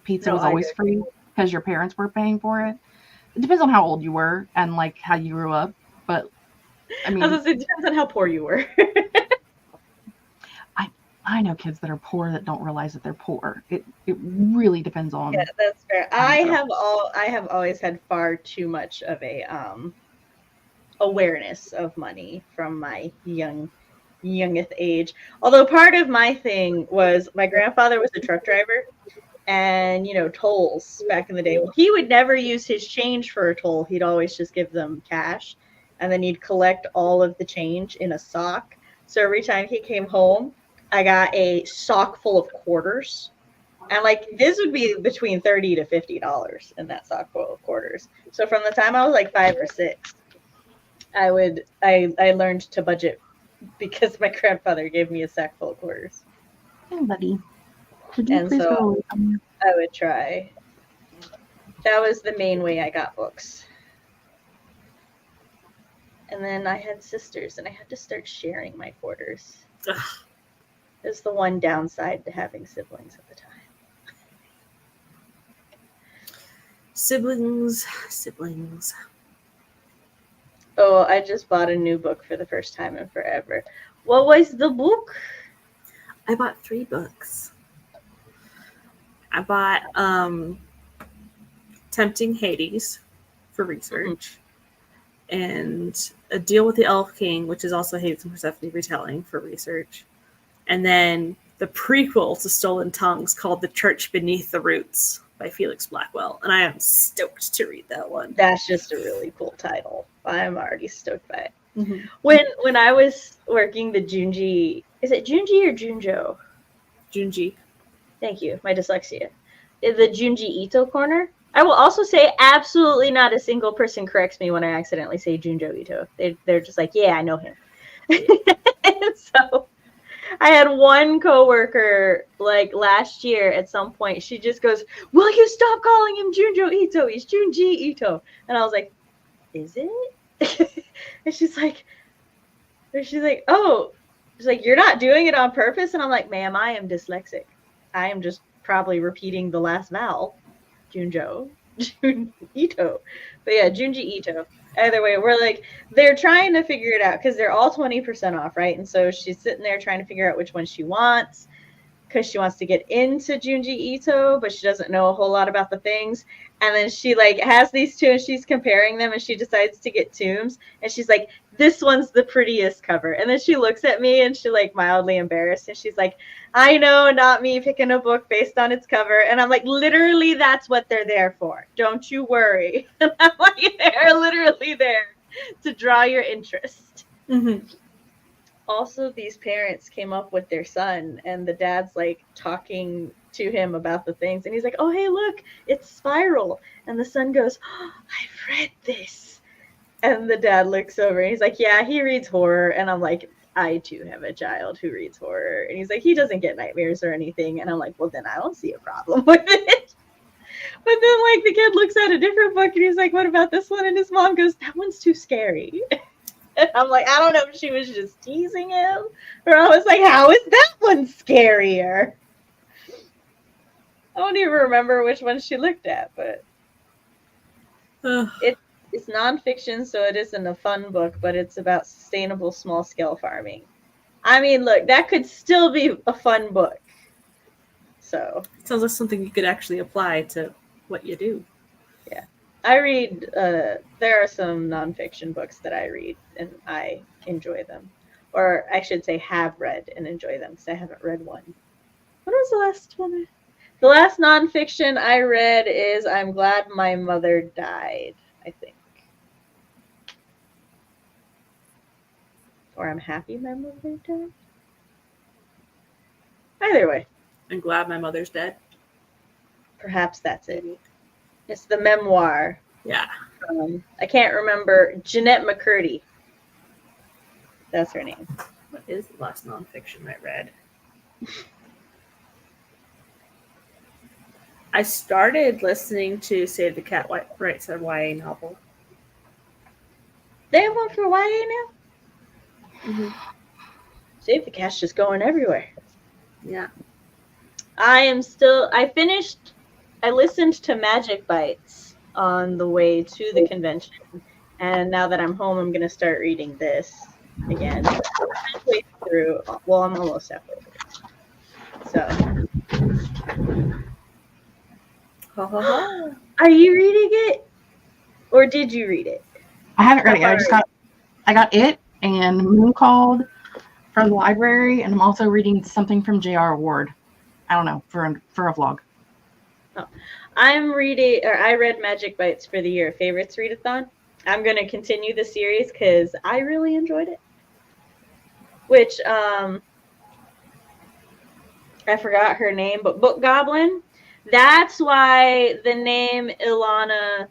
pizza was always free because your parents were paying for it. It depends on how old you were and like how you grew up, but I mean, it depends on how poor you were. I know kids that are poor that don't realize that they're poor. It really depends on. Yeah, that's fair. I have always had far too much of a awareness of money from my youngest age. Although part of my thing was my grandfather was a truck driver, and tolls back in the day. Well, he would never use his change for a toll. He'd always just give them cash, and then he'd collect all of the change in a sock. So every time he came home, I got a sock full of quarters, and like this would be between $30 to $50 in that sock full of quarters. So from the time I was like 5 or 6, I learned to budget because my grandfather gave me a sack full of quarters. Hey, buddy. And so I would try. That was the main way I got books. And then I had sisters, and I had to start sharing my quarters. It's the one downside to having siblings at the time. Siblings. Oh, I just bought a new book for the first time in forever. What was the book? I bought 3 books. I bought Tempting Hades for research, and A Deal with the Elf King, which is also Hades and Persephone retelling, for research. And then the prequel to Stolen Tongues called The Church Beneath the Roots by Felix Blackwell. And I am stoked to read that one. That's just a really cool title. I'm already stoked by it. Mm-hmm. When I was working the Junji, is it Junji or Junjo? Junji. Thank you. My dyslexia. The Junji Ito corner. I will also say absolutely not a single person corrects me when I accidentally say Junjo Ito. They're just like, yeah, I know him. So I had one coworker like last year at some point. She just goes, "Will you stop calling him Junjo Ito? He's Junji Ito." And I was like, "Is it?" And she's like, "Oh." She's like, "You're not doing it on purpose?" And I'm like, "Ma'am, I am dyslexic. I am just probably repeating the last vowel. Junjo Ito." But yeah, Junji Ito. Either way, we're like, they're trying to figure it out because they're all 20% off, right? And so she's sitting there trying to figure out which one she wants because she wants to get into Junji Ito, but she doesn't know a whole lot about the things. And then she like has these two and she's comparing them, and she decides to get Tombs, and she's like, "This one's the prettiest cover." And then she looks at me and she like mildly embarrassed, and she's like, "I know, not me picking a book based on its cover." And I'm like, literally, that's what they're there for. Don't you worry. And I'm like, they're literally there to draw your interest. Mm-hmm. Also, these parents came up with their son, and the dad's like talking to him about the things, and he's like, "Oh, hey, look, it's Spiral." And the son goes, "Oh, I've read this." And the dad looks over and he's like, yeah, he reads horror. And I'm like, I too have a child who reads horror. And he's like, he doesn't get nightmares or anything. And I'm like, well, then I don't see a problem with it. But then, like, the kid looks at a different book and he's like, what about this one? And his mom goes, that one's too scary. And I'm like, I don't know if she was just teasing him or I was like, how is that one scarier? I don't even remember which one she looked at, but it's nonfiction, so it isn't a fun book, but it's about sustainable small-scale farming. I mean, look, that could still be a fun book. So sounds like something you could actually apply to what you do. Yeah. I read, there are some nonfiction books that I read, and I enjoy them. Or I should say have read and enjoy them, because I haven't read one. What was the last one? The last nonfiction I read is I'm Glad My Mother Died, I think. Or I'm happy my mother died. Either way. I'm glad my mother's dead. Perhaps that's it. It's the memoir. Yeah. I can't remember. Jeanette McCurdy. That's her name. What is the last nonfiction I read? I started listening to Save the Cat Writes a YA novel. They have one for YA now? Mm-hmm. Save the Cat's just going everywhere. Yeah. I listened to Magic Bites on the way to the convention. And now that I'm home, I'm going to start reading this again. Halfway through. Well, I'm almost halfway through. So. Are you reading it? Or did you read it? I haven't read it. I got it and Moon Called from the library, and I'm also reading something from J.R. Ward. I don't know, for a vlog. Oh. I read Magic Bites for the Year Favorites Readathon. I'm going to continue the series because I really enjoyed it. Which, I forgot her name, but Book Goblin. That's why the name Ilana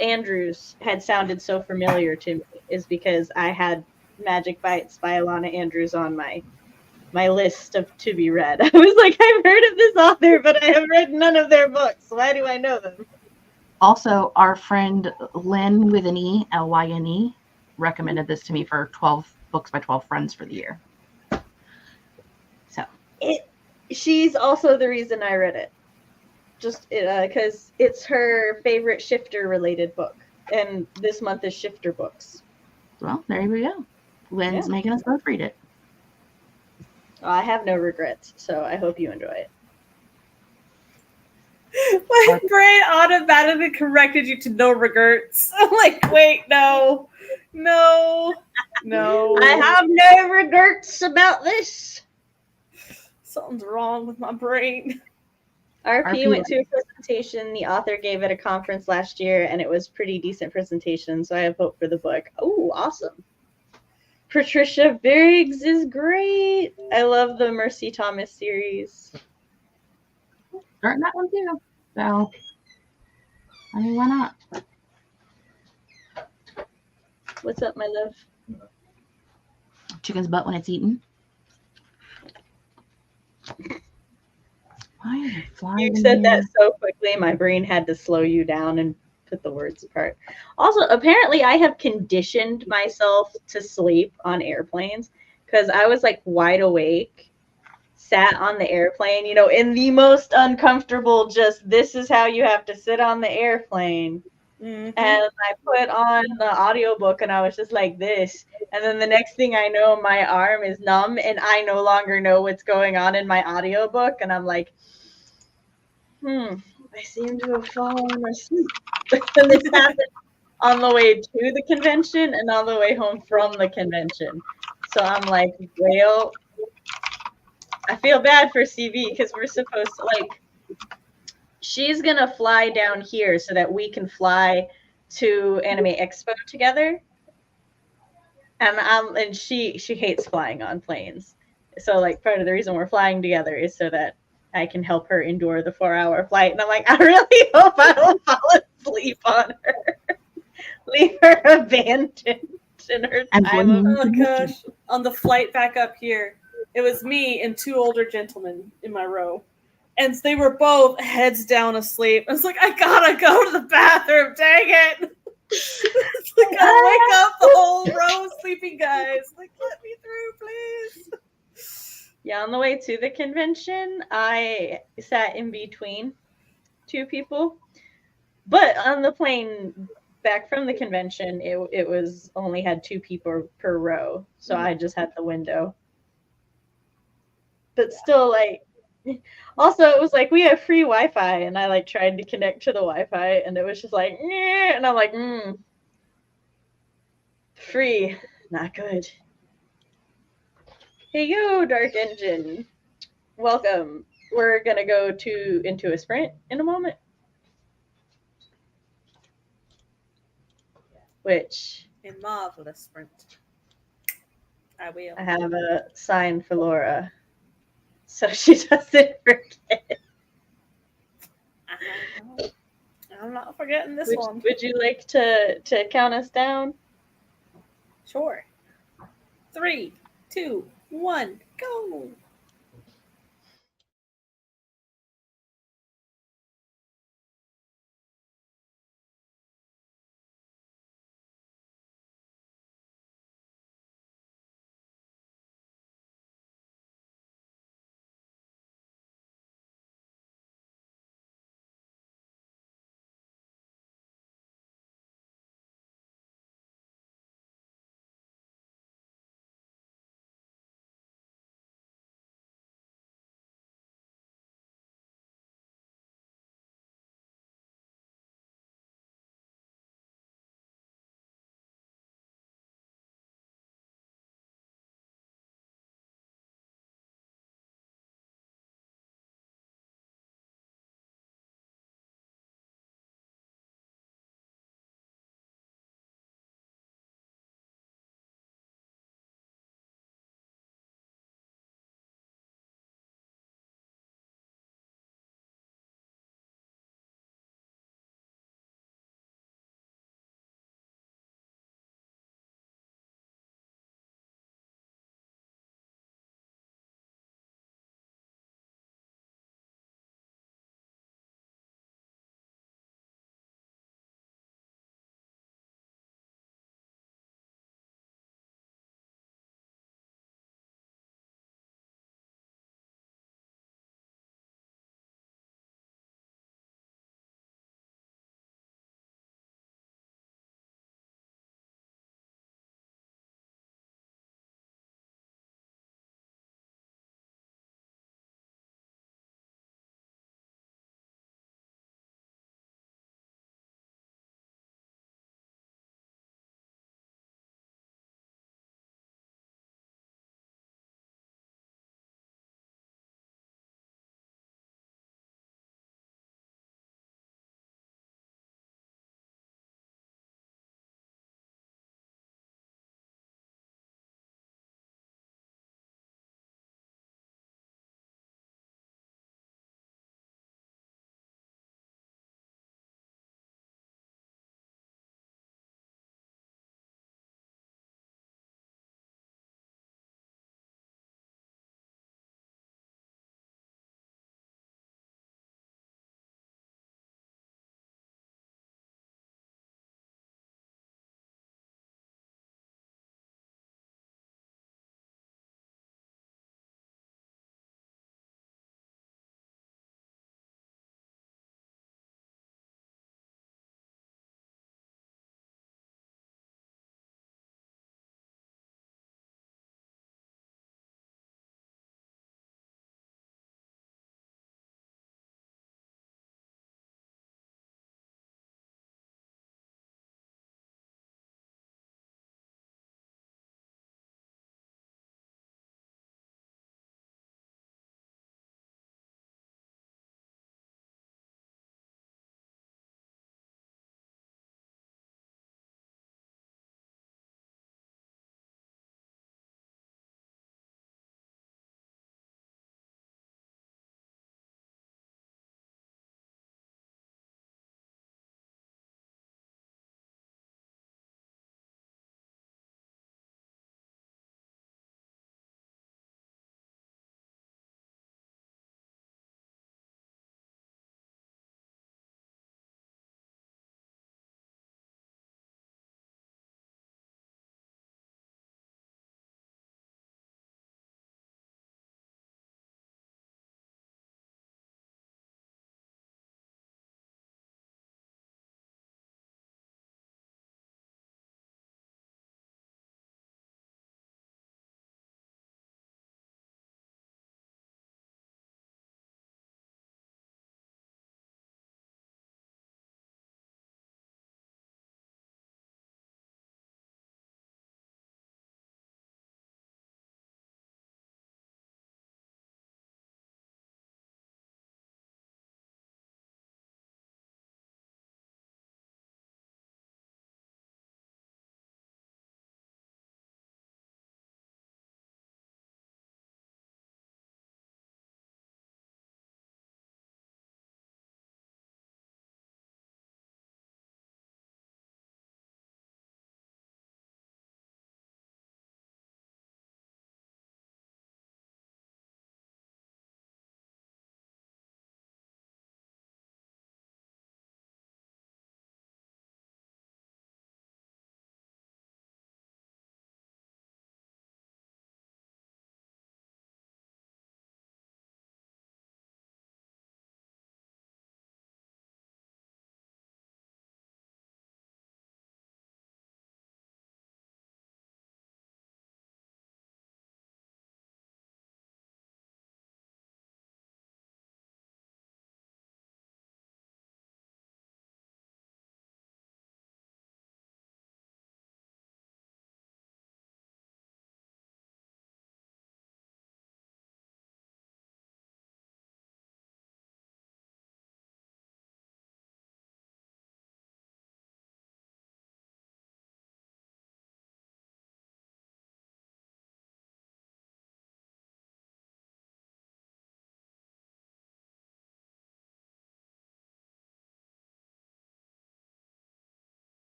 Andrews had sounded so familiar to me, is because I had Magic Bites by Ilana Andrews on my list of to be read. I was like, I've heard of this author, but I have read none of their books. Why do I know them? Also, our friend Lynn with an E, Lyne, recommended this to me for 12 books by 12 friends for the year. So she's also the reason I read it. Just because it's her favorite shifter related book, and this month is shifter books. Well, there we go. Lynn's making us both read it. I have no regrets, so I hope you enjoy it. My brain automatically corrected you to no regrets. I'm like, wait, no. I have no regrets about this. Something's wrong with my brain. RP went to a presentation. The author gave at a conference last year, and it was pretty decent presentation, so I have hope for the book. Oh, awesome. Patricia Biggs is great. I love the Mercy Thomas series. Starting that one too. So, I mean, why not? What's up, my love? Chicken's butt when it's eaten. You said that so quickly, my brain had to slow you down and put the words apart. Also, apparently I have conditioned myself to sleep on airplanes because I was like wide awake, sat on the airplane, in the most uncomfortable, just this is how you have to sit on the airplane. Mm-hmm. And I put on the audiobook and I was just like this. And then the next thing I know, my arm is numb and I no longer know what's going on in my audiobook. And I'm like, I seem to have fallen asleep. And this happened on the way to the convention and on the way home from the convention. So I'm like, well, I feel bad for CV because we're supposed to, she's going to fly down here so that we can fly to Anime Expo together. And she hates flying on planes. So, part of the reason we're flying together is so that I can help her endure the 4-hour flight. And I'm like, I really hope I don't fall asleep on her. leave her abandoned in her And time of. Oh gosh. On the flight back up here, it was me and two older gentlemen in my row. And they were both heads down asleep. I was like, I gotta go to the bathroom, dang it. It's like, I'll wake up the whole row of sleeping guys. Like, let me through, please. Yeah, on the way to the convention, I sat in between two people. But on the plane back from the convention, it was only had two people per row. So I just had the window. But still, like, also it was like we have free Wi-Fi, and I like tried to connect to the Wi-Fi, and it was just like, and I'm like, free, not good. Hey, yo, Dark Engine, welcome. We're gonna go into a sprint in a moment, which A marvelous sprint. I will. I have a sign for Laura, so she doesn't forget. I'm not forgetting this one. Would you like to count us down? Sure. 3, 2, 1, go.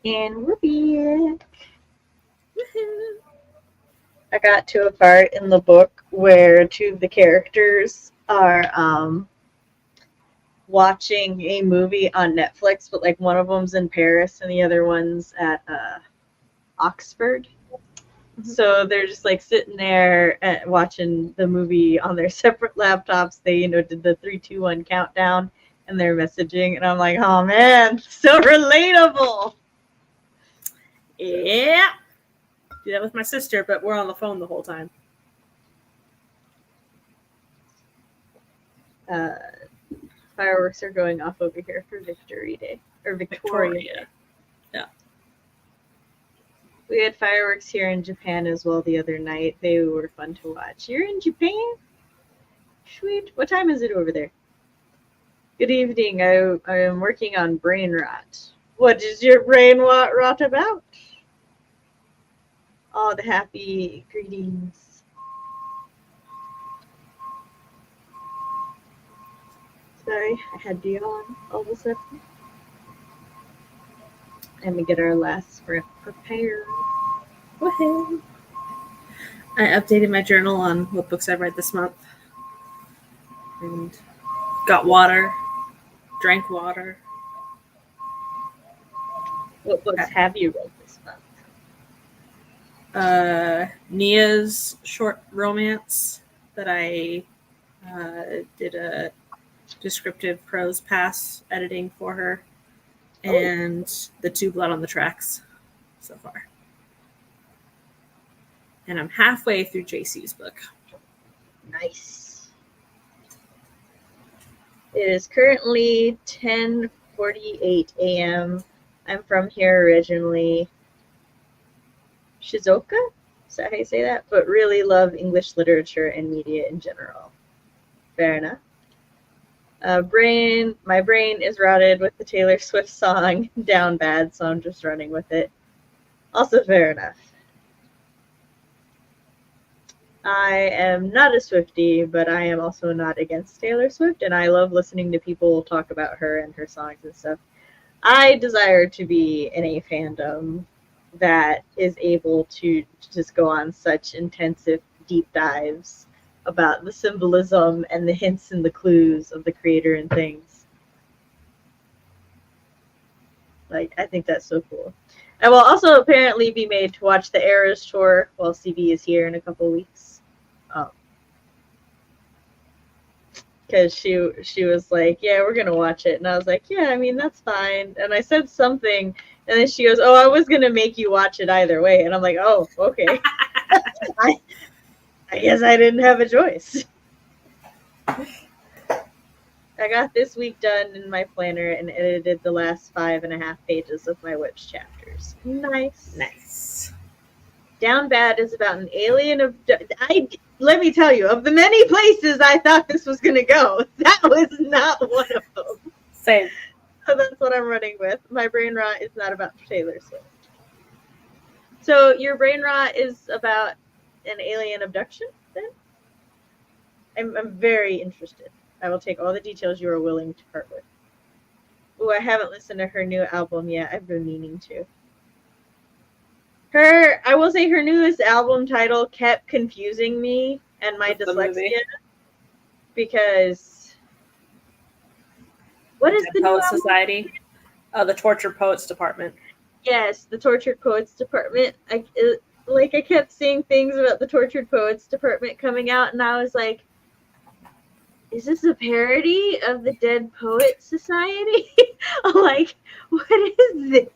And we're back. I got to a part in the book where two of the characters are watching a movie on Netflix, but like one of them's in Paris and the other one's at Oxford. So they're just like sitting there watching the movie on their separate laptops. They, did the 3, 2, 1 countdown, and they're messaging, and I'm like, oh man, so relatable. Yeah. Do that with my sister, but we're on the phone the whole time. Fireworks are going off over here for Victory Day or Victoria Day. Yeah. We had fireworks here in Japan as well the other night. They were fun to watch. You're in Japan? Sweet. What time is it over there? Good evening. I am working on brain rot. What is your brain rot about? All the happy greetings. Sorry, I had to yawn all of a sudden. And we get our last script prepared. Woohoo! I updated my journal on what books I read this month. And got water, drank water. What books have you read this month? Nia's short romance that I did a descriptive prose pass editing for her, and the 2 Blood on the Tracks so far. And I'm halfway through JC's book. Nice. It is currently 10:48 a.m. I'm from here originally. Shizuoka? Is that how you say that? But really love English literature and media in general. Fair enough. My brain is routed with the Taylor Swift song Down Bad, so I'm just running with it. Also fair enough. I am not a Swiftie, but I am also not against Taylor Swift, and I love listening to people talk about her and her songs and stuff. I desire to be in a fandom that is able to just go on such intensive deep dives about the symbolism and the hints and the clues of the creator and things. Like, I think that's so cool. I will also apparently be made to watch the Eras tour while CB is here in a couple weeks. Because she was like, yeah, we're going to watch it. And I was like, yeah, I mean, that's fine. And I said something, and then she goes, oh, I was going to make you watch it either way. And I'm like, oh, okay. I guess I didn't have a choice. I got this week done in my planner and edited the last 5.5 pages of my Witch chapters. Nice. Down Bad is about an alien let me tell you, of the many places I thought this was going to go, that was not one of them. Same. So that's what I'm running with. My brain rot is not about Taylor Swift. So your brain rot is about an alien abduction, then? I'm very interested. I will take all the details you are willing to part with. Oh, I haven't listened to her new album yet. I've been meaning to. I will say her newest album title kept confusing me and my dyslexia because what is the Poet Society? Oh, the Tortured Poets Department. Yes, the Tortured Poets Department. I kept seeing things about the Tortured Poets Department coming out, and I was like, is this a parody of the Dead Poets Society? Like, what is this?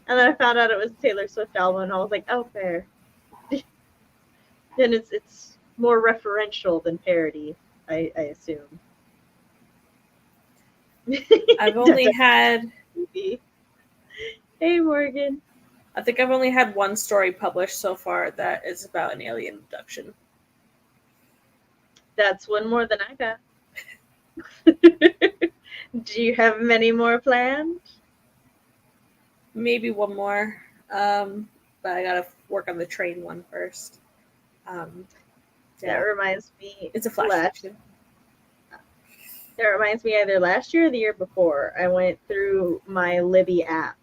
And then I found out it was a Taylor Swift album, and I was like, oh, fair. Then it's more referential than parody, I assume. I've only had... Hey, Morgan. I think I've only had one story published so far that is about an alien abduction. That's one more than I got. Do you have many more planned? Maybe one more, but I gotta work on the train one first. That reminds me. It's a flash fiction. That reminds me either last year or the year before, I went through my Libby app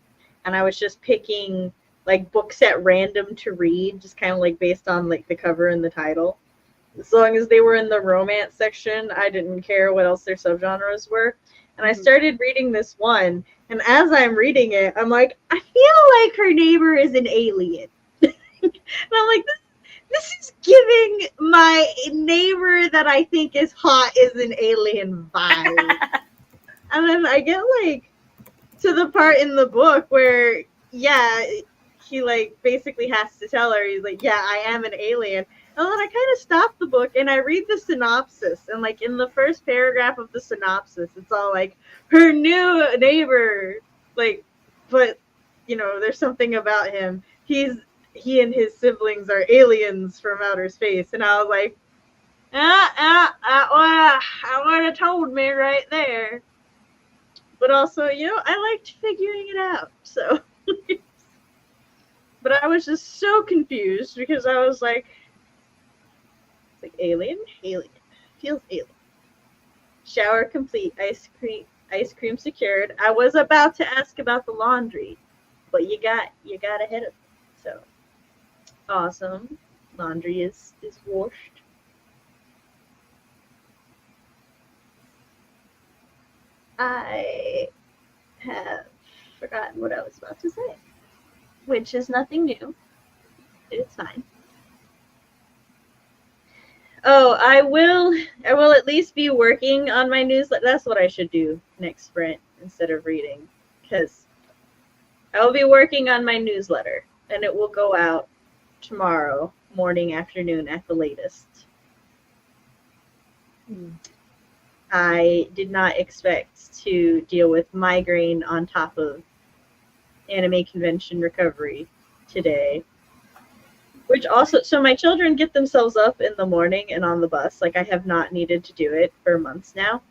and I was just picking like books at random to read, just kind of like based on like the cover and the title. As long as they were in the romance section, I didn't care what else their subgenres were. And I started reading this one, and as I'm reading it, I'm like, I feel like her neighbor is an alien. And I'm like, this is giving my neighbor that I think is hot is an alien vibe. And then I get like to the part in the book where, yeah, he like basically has to tell her, he's like, yeah, I am an alien. And then I kind of stop the book and I read the synopsis. And like in the first paragraph of the synopsis, it's all like her new neighbor, like, but you know, there's something about him. He and his siblings are aliens from outer space. And I was like, I would have told me right there. But also, you know, I liked figuring it out. So, but I was just so confused because I was like alien, feels alien. Shower complete, ice cream secured. I was about to ask about the laundry, but you got ahead of me. So awesome. Laundry is washed. I have forgotten what I was about to say, which is nothing new. It's fine. Oh, I will at least be working on my newsletter. That's what I should do next sprint instead of reading, because I will be working on my newsletter, and it will go out tomorrow morning, afternoon at the latest. I did not expect to deal with migraine on top of anime convention recovery today. Which also, so my children get themselves up in the morning and on the bus. Like, I have not needed to do it for months now.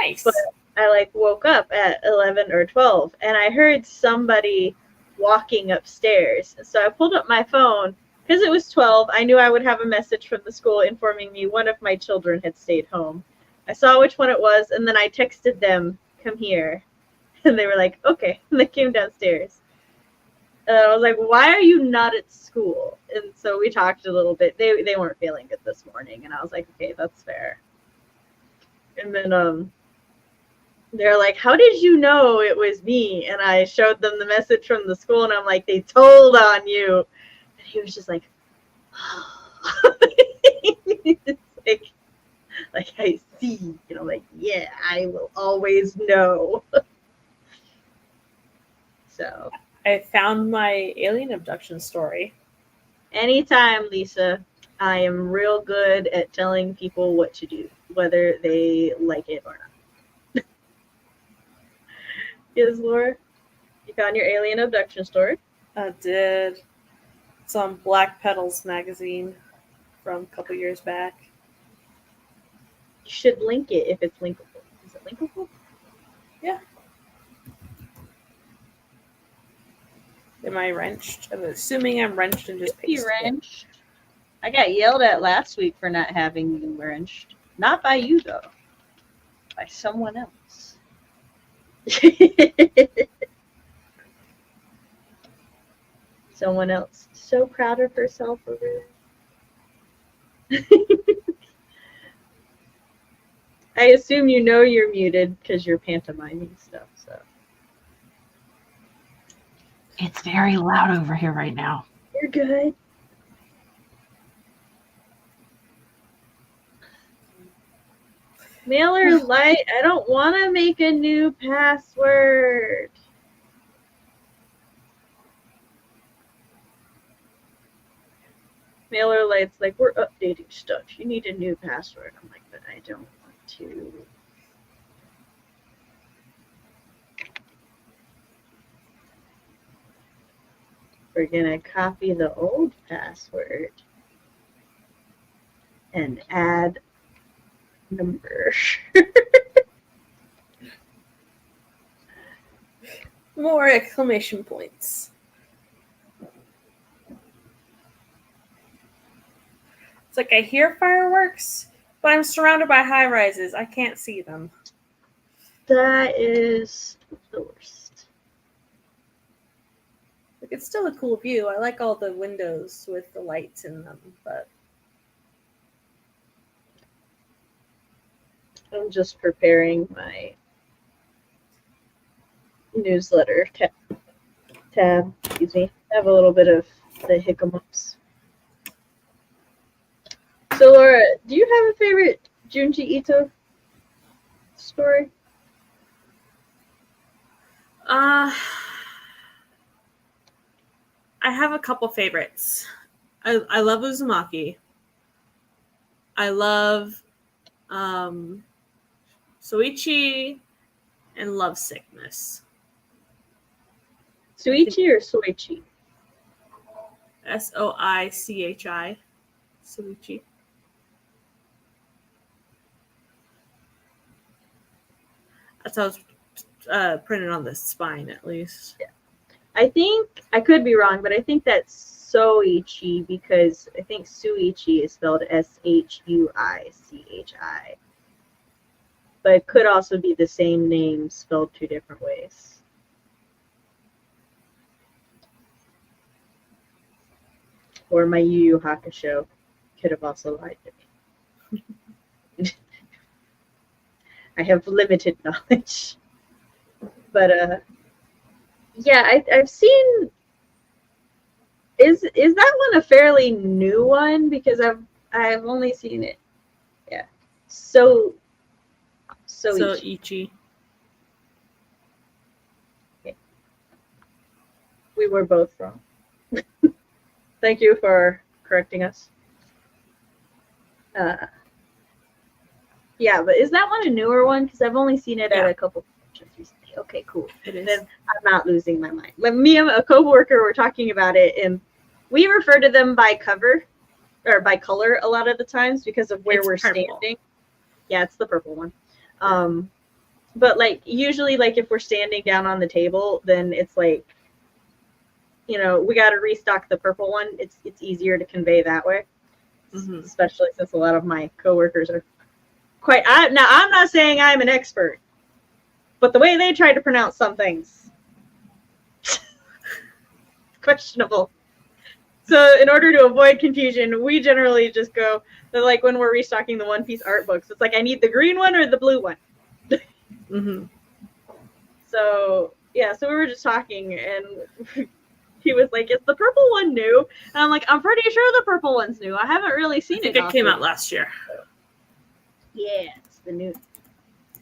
Nice. But I, like, woke up at 11 or 12, and I heard somebody walking upstairs. So I pulled up my phone. Because it was 12, I knew I would have a message from the school informing me one of my children had stayed home. I saw which one it was, and then I texted them, come here. And they were like, okay. And they came downstairs. And I was like, why are you not at school? And so we talked a little bit. They weren't feeling good this morning. And I was like, okay, that's fair. And then they're like, how did you know it was me? And I showed them the message from the school. And I'm like, they told on you. And he was just like, it's like I see. You know, like, yeah, I will always know. So I found my alien abduction story. Anytime, Lisa. I am real good at telling people what to do, whether they like it or not. Yes, Laura? You found your alien abduction story? I did. It's on Black Petals magazine from a couple years back. You should link it if it's linkable. Is it linkable? Yeah. Am I wrenched? I'm assuming I'm wrenched and just pasted. Wrenched. I got yelled at last week for not having you wrenched. Not by you, though. By someone else. Someone else. So proud of herself over there. I assume you know you're muted because you're pantomiming stuff, so. It's very loud over here right now. You're good. Mailer Light, I don't want to make a new password. Mailer Light's like, we're updating stuff. You need a new password. I'm like, but I don't want to. We're going to copy the old password and add number. More exclamation points. It's like I hear fireworks, but I'm surrounded by high rises. I can't see them. That is the worst. it's still a cool view. I like all the windows with the lights in them, but I'm just preparing my newsletter tab. Excuse me. I have a little bit of the hiccups. So, Laura, do you have a favorite Junji Ito story? I have a couple favorites. I love Uzumaki. I love Soichi and Love Sickness. Suichi or Soichi? Soichi. Soichi. That's how it's printed on the spine, at least. Yeah. I think, I could be wrong, but I think that's Soichi because I think Suichi is spelled Shuichi. But it could also be the same name spelled two different ways. Or my Yu Yu Hakusho could have also lied to me. I have limited knowledge. But yeah, I've seen. Is that one a fairly new one? Because I've only seen it. Yeah. Soichi. Okay. We were both wrong. Thank you for correcting us. Yeah, but is that one a newer one? Because I've only seen it at a couple functions recently. Okay, cool. It is. Then I'm not losing my mind. When me and a coworker were talking about it, and we refer to them by cover or by color a lot of the times because of where we're standing. Yeah, it's the purple one. But like usually, like if we're standing down on the table, then it's like, you know, we got to restock the purple one. It's easier to convey that way, especially since a lot of my coworkers are now I'm not saying I'm an expert, but the way they try to pronounce some things, questionable. So in order to avoid confusion, we generally just go, like when we're restocking the One Piece art books, it's like, I need the green one or the blue one. So yeah, so we were just talking, and he was like, "Is the purple one new?" And I'm like, "I'm pretty sure the purple one's new. I haven't really seen it. It came out last year. Yeah, it's the new.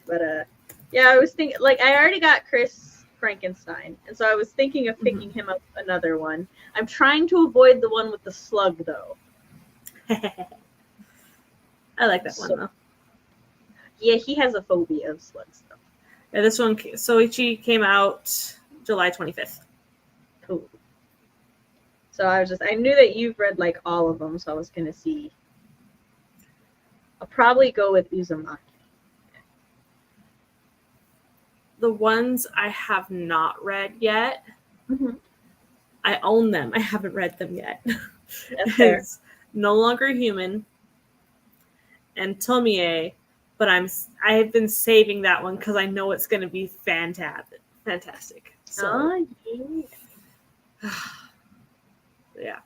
But yeah, I was thinking, like, I already got Chris Frankenstein, and so I was thinking of picking him up another one. I'm trying to avoid the one with the slug, though. I like that one though. Yeah, he has a phobia of slugs, though. Yeah, this one, Soichi, came out July 25th. Cool. So I knew that you've read like all of them, so I was gonna see. I'll probably go with Uzumaki. The ones I have not read yet, I own them. I haven't read them yet. That's fair. It's No Longer Human and Tomie, but I have been saving that one because I know it's going to be fantastic. So, yeah.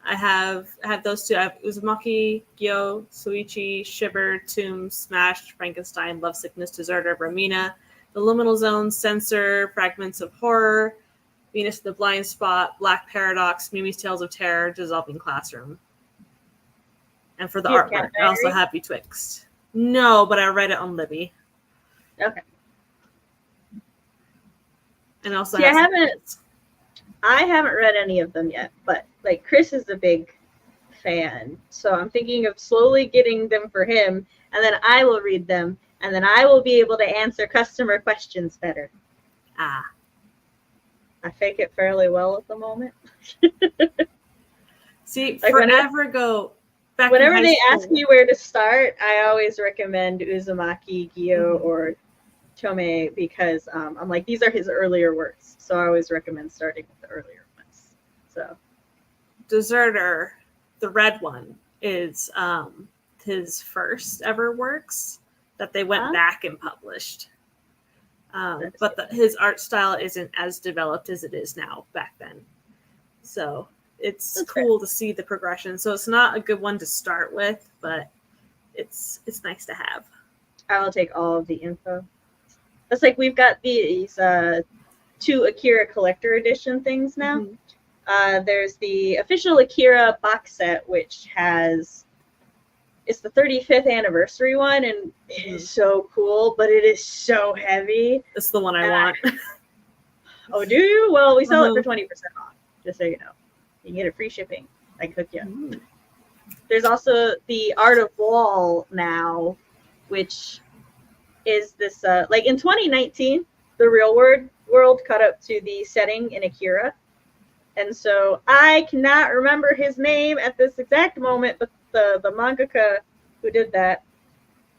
I have those two. I have Uzumaki, Gyo, Suichi, Shiver, Tomb, Smash, Frankenstein, Love Sickness, Deserter, Ramina, The Liminal Zone, Censor, Fragments of Horror, Venus the Blind Spot, Black Paradox, Mimi's Tales of Terror, Dissolving Classroom. And for the artwork, I also have Betwixt. No, but I read it on Libby. Okay. And also, I haven't read any of them yet, but like Chris is a big fan, so I'm thinking of slowly getting them for him, and then I will read them, and then I will be able to answer customer questions better. I fake it fairly well at the moment. See, like forever ago, whenever they ask me where to start, I always recommend Uzumaki, Gyo, or Tomie because I'm like, these are his earlier works, so I always recommend starting with the earlier ones. So, Deserter, the red one, is his first ever works that they went back and published. But his art style isn't as developed as it is now back then. So it's cool to see the progression. So it's not a good one to start with, but it's nice to have. I will take all of the info. It's like we've got these 2 Akira collector edition things now. Mm-hmm. There's the official Akira box set, which it's the 35th anniversary one, and it is so cool, but it is so heavy. That's the one I want. Oh, do you? Well, we sell it for 20% off, just so you know. You can get it free shipping. I cook you. Mm. There's also the Art of Wall now, which is this, like in 2019, the real world caught up to the setting in Akira. And so I cannot remember his name at this exact moment, but the mangaka who did that.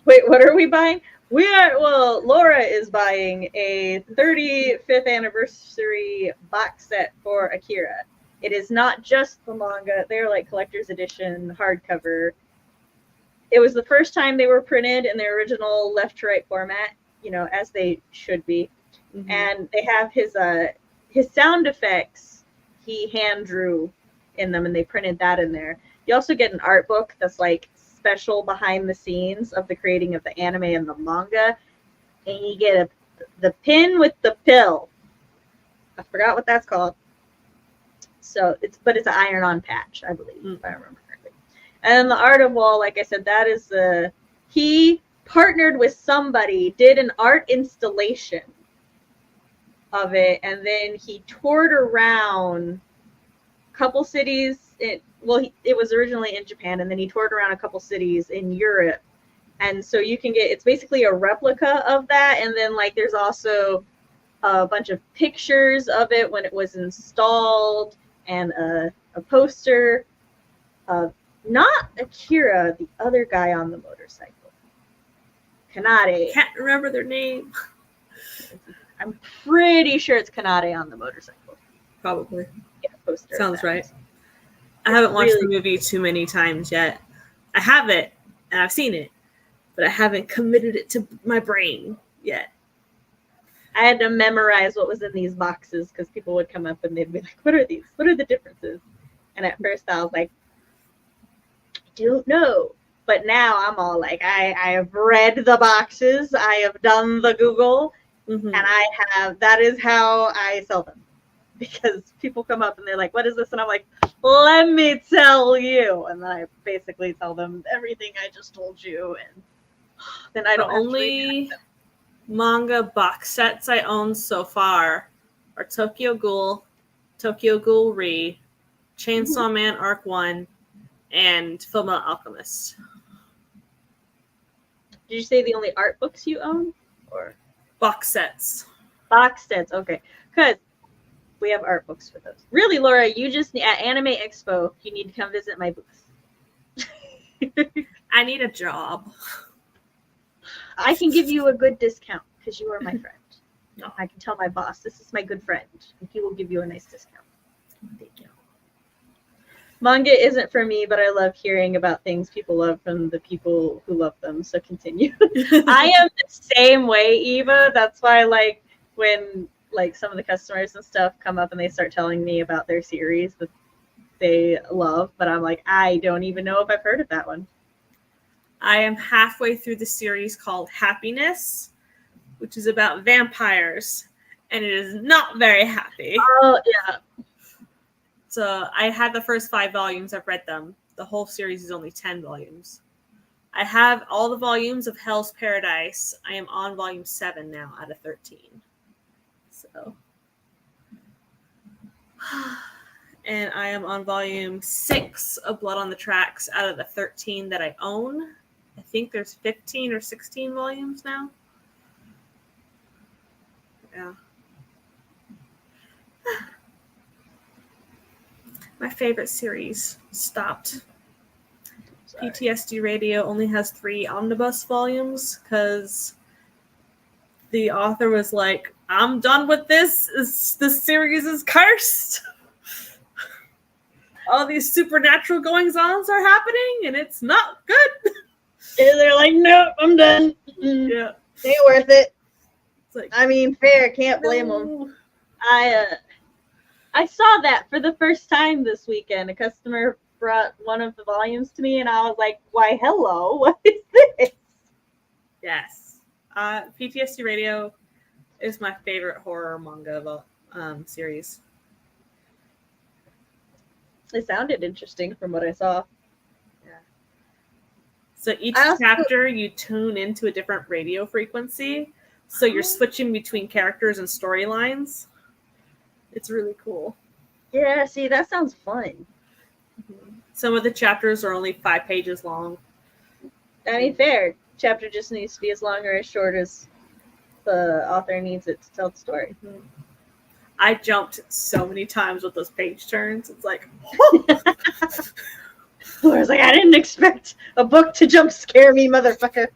Wait, what are we buying? Laura is buying a 35th anniversary box set for Akira. It is not just the manga. They're like collector's edition, hardcover. It was the first time they were printed in their original left to right format, as they should be. Mm-hmm. And they have his sound effects he hand drew in them, and they printed that in there. You also get an art book that's like special behind the scenes of the creating of the anime and the manga, and you get the pin with the pill. I forgot what that's called. So it's an iron-on patch, I believe, if I remember correctly. And the Art of Wall, like I said, that is he partnered with somebody, did an art installation of it, and then he toured around a couple cities. It was originally in Japan, and then he toured around a couple cities in Europe. And so you can it's basically a replica of that, and then like there's also a bunch of pictures of it when it was installed, and a poster of not Akira, the other guy on the motorcycle. Kanade. Can't remember their name. I'm pretty sure it's Kanade on the motorcycle. Probably. Yeah, poster. Sounds right. I haven't watched the movie too many times yet. I have it, and I've seen it, but I haven't committed it to my brain yet. I had to memorize what was in these boxes because people would come up and they'd be like, what are these? What are the differences? And at first I was like, I don't know. But now I'm all like, I have read the boxes. I have done the Google. Mm-hmm. And that is how I sell them. Because people come up and they're like, what is this? And I'm like, let me tell you. And then I basically tell them everything I just told you. And then I don't only manga box sets I own so far are Tokyo Ghoul Re, Chainsaw Man Arc 1, and Fullmetal Alchemist. Did you say the only art books you own? Or box sets? Box sets, okay. Because we have art books for those. Really, Laura, you just at Anime Expo, you need to come visit my booth. I need a job. I can give you a good discount because you are my friend. No, I can tell my boss, this is my good friend, and he will give you a nice discount. Thank you. Manga isn't for me, but I love hearing about things people love from the people who love them, so continue. I am the same way, Eva. That's why, like, when like some of the customers and stuff come up and they start telling me about their series that they love, but I'm like, I don't even know if I've heard of that one. I am halfway through the series called Happiness, which is about vampires, and it is not very happy. Oh, yeah. So I had the first 5 volumes. I've read them. The whole series is only 10 volumes. I have all the volumes of Hell's Paradise. I am on volume 7 now out of 13. So, and I am on volume 6 of Blood on the Tracks out of the 13 that I own. I think there's 15 or 16 volumes now. Yeah. My favorite series stopped. Sorry. PTSD Radio only has 3 omnibus volumes because the author was like, I'm done with this. This series is cursed. All these supernatural goings-ons are happening, and it's not good. Yeah, they're like, nope, I'm done. Yeah. Ain't worth it. It's like, I mean, fair. Can't blame them. I saw that for the first time this weekend. A customer brought one of the volumes to me, and I was like, "Why, hello! What is this?" Yes. PTSD Radio is my favorite horror manga series. It sounded interesting from what I saw. Yeah. So each chapter, you tune into a different radio frequency. So you're switching between characters and storylines. It's really cool. Yeah, see, that sounds fun. Some of the chapters are only 5 pages long. I mean, fair. Chapter just needs to be as long or as short as the author needs it to tell the story. Mm-hmm. I jumped so many times with those page turns. It's like, Laura's like, I didn't expect a book to jump scare me, motherfucker.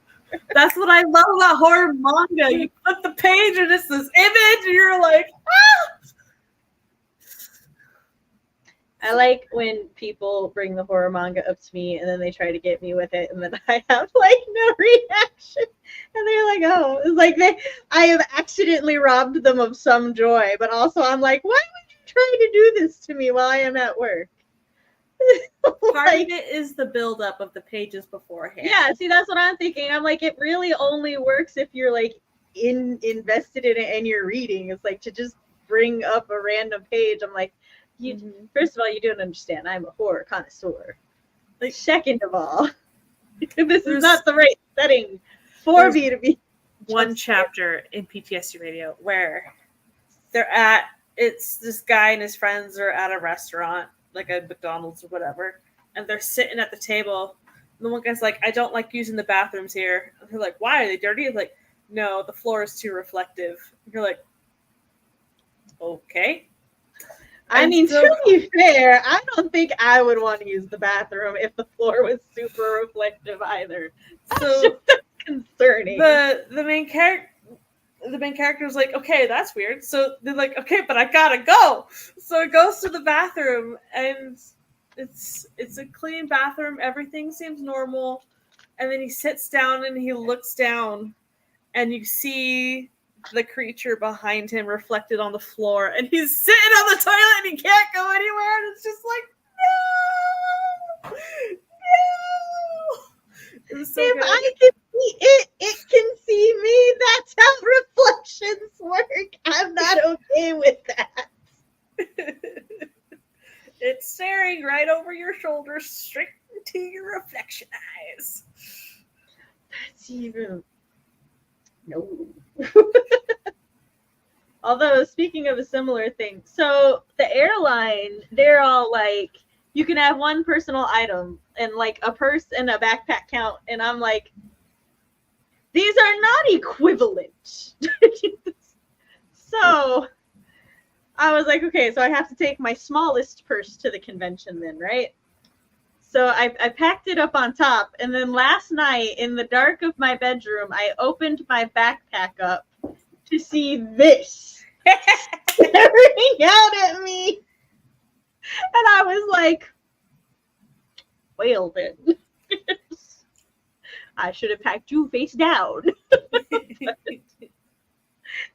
That's what I love about horror manga. You flip the page and it's this image, and you're like, ah! I like when people bring the horror manga up to me and then they try to get me with it, and then I have like no reaction, and they're like, "Oh," it's like I have accidentally robbed them of some joy, but also I'm like, "Why would you try to do this to me while I am at work?" Part of it is the buildup of the pages beforehand. Yeah, see, that's what I'm thinking. I'm like, it really only works if you're like invested in it and you're reading. It's like to just bring up a random page. I'm like, first of all, you don't understand. I'm a horror connoisseur. Like, second of all, this is not the right setting for me to be. One chapter in PTSD Radio where it's this guy and his friends are at a restaurant, like a McDonald's or whatever, and they're sitting at the table. And the one guy's like, I don't like using the bathrooms here. And they're like, why? Are they dirty? He's like, no, the floor is too reflective. And you're like, okay. I mean, to be fair, I don't think I would want to use the bathroom if the floor was super reflective either. That's just concerning. The main character was like, okay, that's weird. So they're like, okay, but I gotta go. So it goes to the bathroom, and it's a clean bathroom. Everything seems normal. And then he sits down and he looks down, and you see the creature behind him reflected on the floor, and he's sitting on the toilet and he can't go anywhere, and it's just like, no. It was so if good. I can see it, it can see me. That's how reflections work. I'm not okay with that. It's staring right over your shoulder, straight into your reflection eyes. That's even no. Although, speaking of a similar thing, so the airline, they're all like, you can have one personal item and like a purse and a backpack count, and I'm like, these are not equivalent. So I was like, okay, so I have to take my smallest purse to the convention then, right? So I packed it up on top, and then last night in the dark of my bedroom, I opened my backpack up to see this staring out at me. And I was like, well then. I should have packed you face down.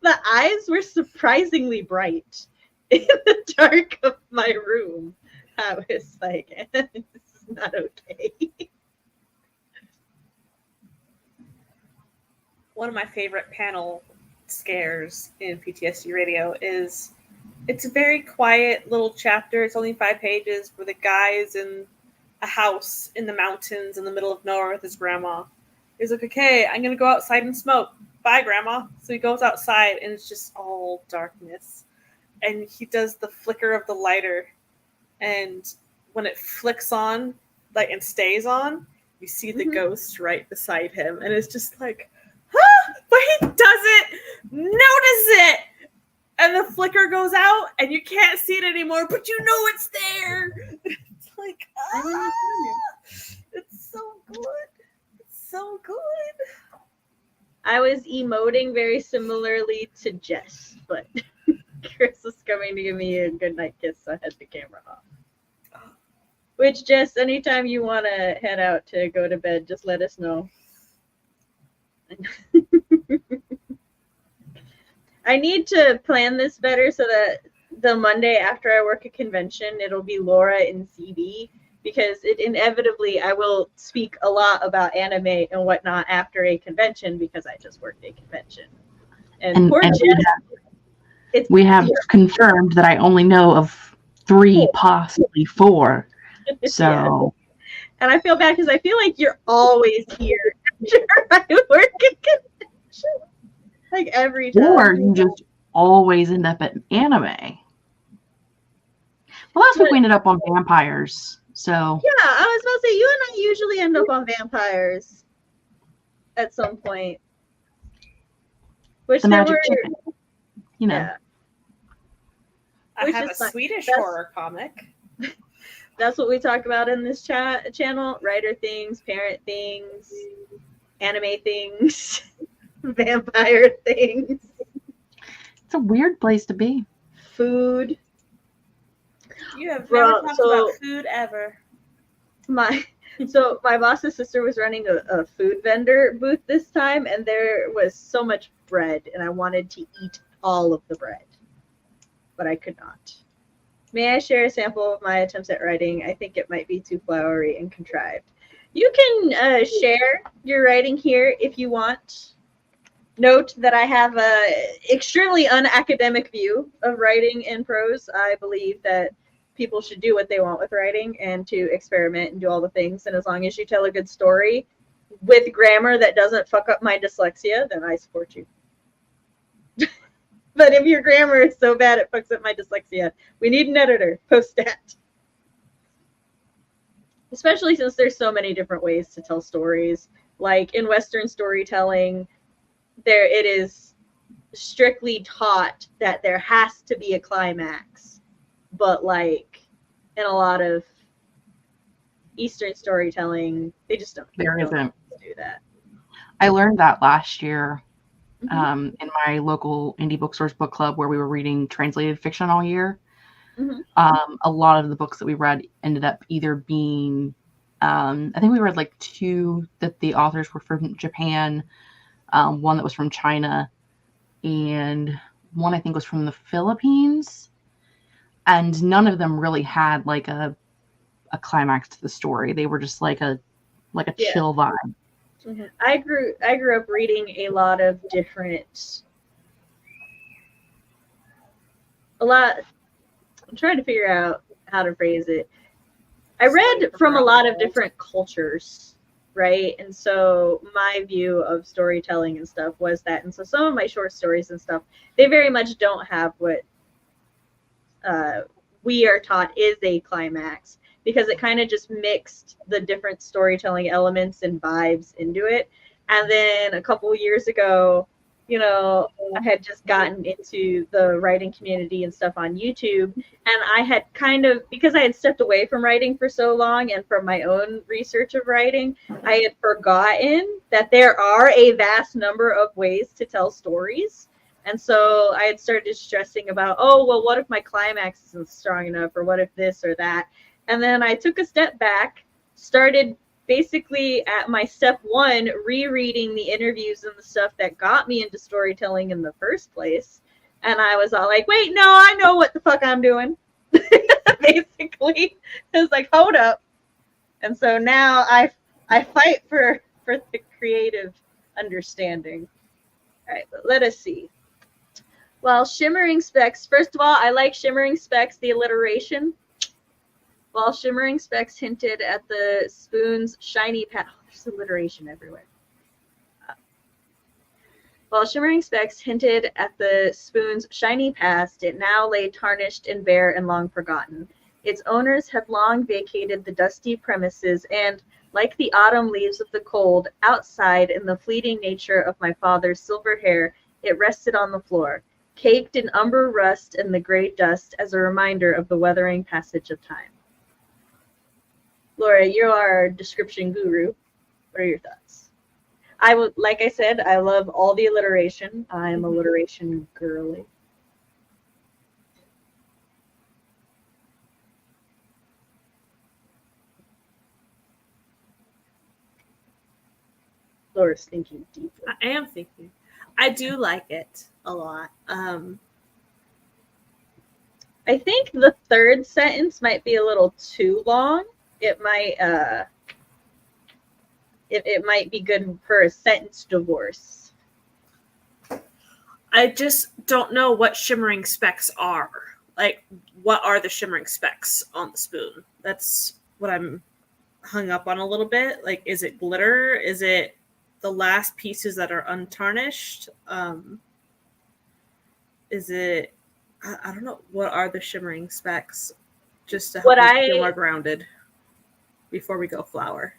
The eyes were surprisingly bright in the dark of my room. I was like, this is not okay. One of my favorite panel scares in PTSD Radio is, it's a very quiet little chapter. It's only 5 pages where the guy is in a house in the mountains in the middle of nowhere with his grandma. He's like, okay, I'm going to go outside and smoke. Bye, Grandma. So he goes outside, and it's just all darkness. And he does the flicker of the lighter. And when it flicks on, like, and stays on, you see the ghost right beside him. And it's just like, huh? But he doesn't notice it. And the flicker goes out, and you can't see it anymore, but you know it's there. It's like, it's so good. It's so good. I was emoting very similarly to Jess, but Chris was coming to give me a goodnight kiss, so I had the camera off. Which, Jess, anytime you want to head out to go to bed, just let us know. I need to plan this better so that the Monday after I work a convention, it'll be Laura in CB, because it inevitably I will speak a lot about anime and whatnot after a convention because I just worked a convention. And poor Jess, we have confirmed that I only know of 3, possibly 4. So, yeah. And I feel bad because I feel like you're always here after I work a convention, like every time. Or you just always end up at anime. Well, last week we ended up on vampires. So yeah, I was about to say you and I usually end up on vampires at some point. Which the there magic were, chicken, you know. yeah. I have a Swedish horror comic. That's what we talk about in this channel: writer things, parent things, anime things, vampire things. It's a weird place to be. Food. You have never talked about food ever. My boss's sister was running a food vendor booth this time, and there was so much bread, and I wanted to eat all of the bread, but I could not. May I share a sample of my attempts at writing? I think it might be too flowery and contrived. You can share your writing here if you want. Note that I have a extremely unacademic view of writing in prose. I believe that people should do what they want with writing and to experiment and do all the things. And as long as you tell a good story with grammar that doesn't fuck up my dyslexia, then I support you. But if your grammar is so bad it fucks up my dyslexia, we need an editor. Post-stat. Especially since there's so many different ways to tell stories. Like in Western storytelling, it is strictly taught that there has to be a climax. But like in a lot of Eastern storytelling, they just don't. There isn't. Do that. I learned that last year in my local indie bookstores book club, where we were reading translated fiction all year. A lot of the books that we read ended up either being, I think we read like 2 that the authors were from Japan, one that was from China, and one I think was from the Philippines. And none of them really had like a climax to the story. They were just like a chill vibe. I grew up reading a lot. I'm trying to figure out how to phrase it. I read from a lot of different cultures, right? And so my view of storytelling and stuff was that. And so some of my short stories and stuff, they very much don't have what we are taught is a climax, because it kind of just mixed the different storytelling elements and vibes into it. And then a couple years ago, you know, I had just gotten into the writing community and stuff on YouTube, and I had kind of, because I had stepped away from writing for so long and from my own research of writing, I had forgotten that there are a vast number of ways to tell stories. And so I had started stressing about, oh, well, what if my climax isn't strong enough, or what if this or that? And then I took a step back, started basically at my step 1, rereading the interviews and the stuff that got me into storytelling in the first place. And I was all like, wait, no, I know what the fuck I'm doing. Basically, I was like, hold up. And so now I fight for the creative understanding. All right, but let us see. Well, Shimmering Specks, first of all, I like Shimmering Specks, the alliteration. While Shimmering Specks hinted at the spoon's shiny past. Oh, there's alliteration everywhere. While Shimmering Specks hinted at the spoon's shiny past, it now lay tarnished and bare and long forgotten. Its owners had long vacated the dusty premises, and, like the autumn leaves of the cold, outside in the fleeting nature of my father's silver hair, it rested on the floor, caked in umber rust and the gray dust as a reminder of the weathering passage of time. Laura, you're our description guru. What are your thoughts? Like I said, I love all the alliteration. I'm alliteration girly. Laura's thinking deeply. I am thinking. I do like it a lot. I think the third sentence might be a little too long. It might it might be good for a sentence divorce. I just don't know what shimmering specks are. Like, what are the shimmering specks on the spoon? That's what I'm hung up on a little bit. Like, is it glitter? Is it the last pieces that are untarnished? Is it, I don't know, what are the shimmering specks? Just to help me feel more grounded before we go flower.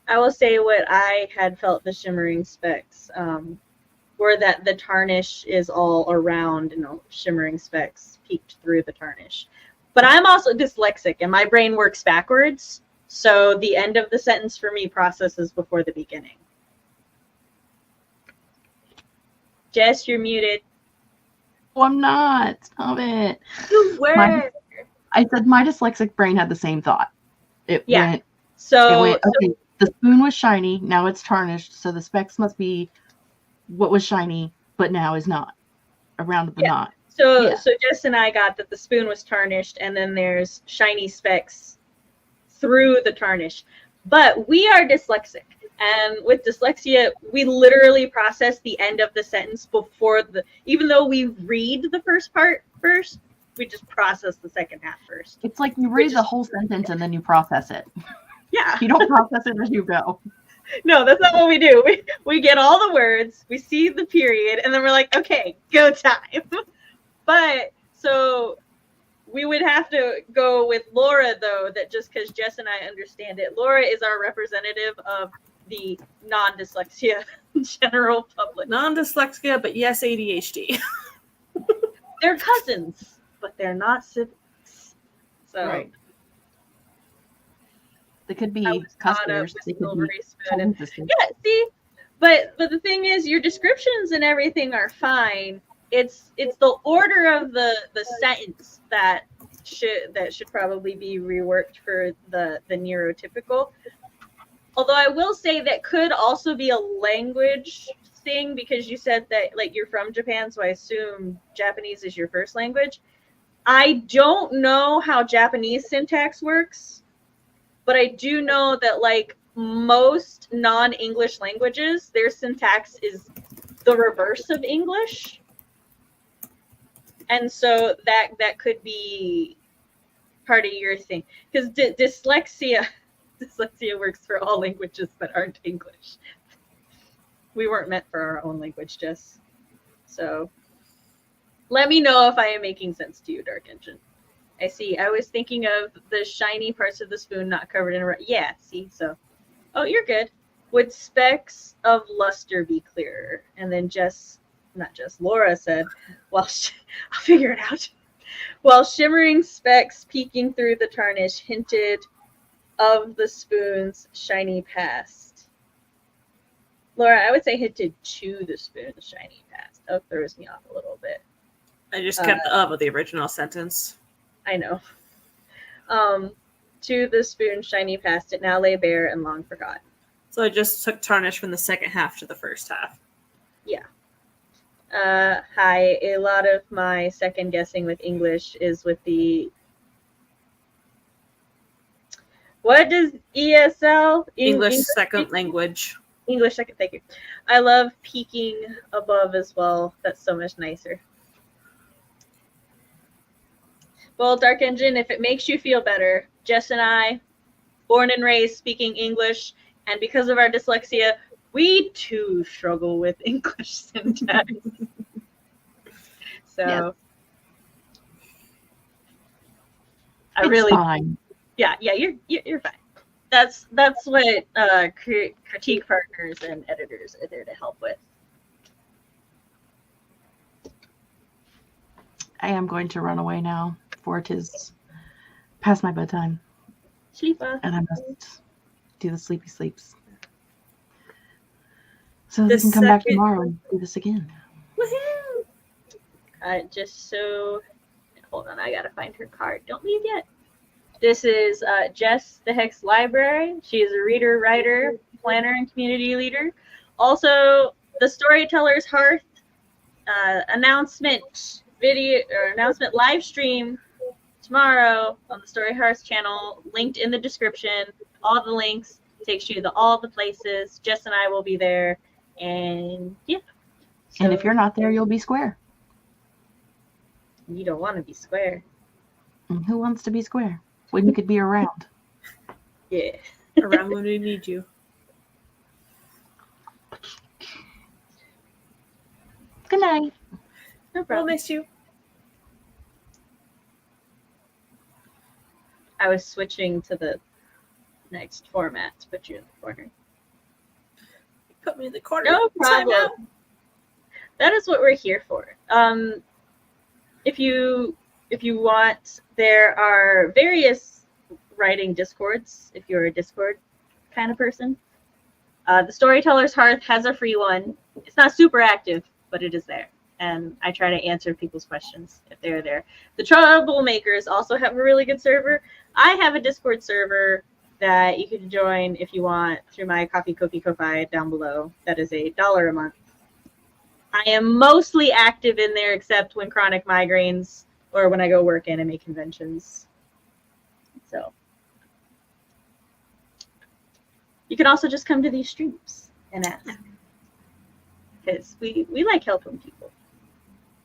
I will say what I had felt the shimmering specks were that the tarnish is all around, shimmering specks peeked through the tarnish. But I'm also dyslexic and my brain works backwards. So the end of the sentence for me processes before the beginning. Jess, you're muted. Oh, I'm not. Stop it. You were. I said my dyslexic brain had the same thought. It went, okay, the spoon was shiny, now it's tarnished, so the specks must be what was shiny, but now is not. Around but not. So Jess and I got that the spoon was tarnished, and then there's shiny specks through the tarnish. But we are dyslexic. And with dyslexia, we literally process the end of the sentence before even though we read the first part first, we just process the second half first. It's like you read the whole sentence and then you process it. Yeah. You don't process it as you go. No, that's not what we do. We get all the words, we see the period, and then we're like, okay, go time. But so we would have to go with Laura, though, that just because Jess and I understand it, Laura is our representative of the non-dyslexia general public. Non-dyslexia, but yes, ADHD. They're cousins, but they're not siblings. So right. They could be customers. They could be yeah, see, but the thing is, your descriptions and everything are fine. It's the order of the sentence that should probably be reworked for the neurotypical. Although I will say that could also be a language thing, because you said that like you're from Japan, so I assume Japanese is your first language. I don't know how Japanese syntax works, but I do know that like most non-English languages, their syntax is the reverse of English. And so that could be part of your thing, because dyslexia works for all languages that aren't English. We weren't meant for our own language, Jess. So let me know if I am making sense to you, Dark Engine. I see. I was thinking of the shiny parts of the spoon not covered in yeah, see, so. Oh, you're good. Would specks of luster be clearer? And then Laura said, I'll figure it out. While shimmering specks peeking through the tarnish hinted of the spoon's shiny past. Laura, I would say hinted to the spoon's shiny past. Oh, throws me off a little bit. I just kept the of the original sentence. I know. To the spoon's shiny past, it now lay bare and long forgotten. So I just took tarnish from the second half to the first half. Yeah. Hi. A lot of my second guessing with English is with the. What does ESL? English second language. English second, thank you. I love peeking above as well. That's so much nicer. Well, Dark Engine, if it makes you feel better, Jess and I, born and raised speaking English, and because of our dyslexia, we too struggle with English syntax. So, it's fine. Yeah, you're fine. That's what critique partners and editors are there to help with. I am going to run away now, for it is past my bedtime. Sleepa. And I must do the sleepy sleeps. So we can come back tomorrow and do this again. Woohoo! Hold on, I gotta find her card. Don't leave yet. This is Jess, the Hexed Library. She is a reader, writer, planner, and community leader. Also, the Storytellers Hearth announcement live stream tomorrow on the Story Hearth channel, linked in the description. All the links takes you to all the places. Jess and I will be there. And yeah. So, and if you're not there, you'll be square. You don't want to be square. And who wants to be square when you could be around? Yeah. Around when we need you. Good night. No We'll problem. miss you. I was switching to the next format to put you in the corner. Put me in the corner. No Time out. problem. That is what we're here for. If you want, there are various writing discords if you're a Discord kind of person. The Storytellers Hearth has a free one. It's not super active, but it is there. And I try to answer people's questions if they're there. The Troublemakers also have a really good server. I have a Discord server that you can join if you want through my Ko-fi down below. That is $1 a month. I am mostly active in there except when chronic migraines or when I go work anime conventions. So you can also just come to these streams and ask. Because we like helping people.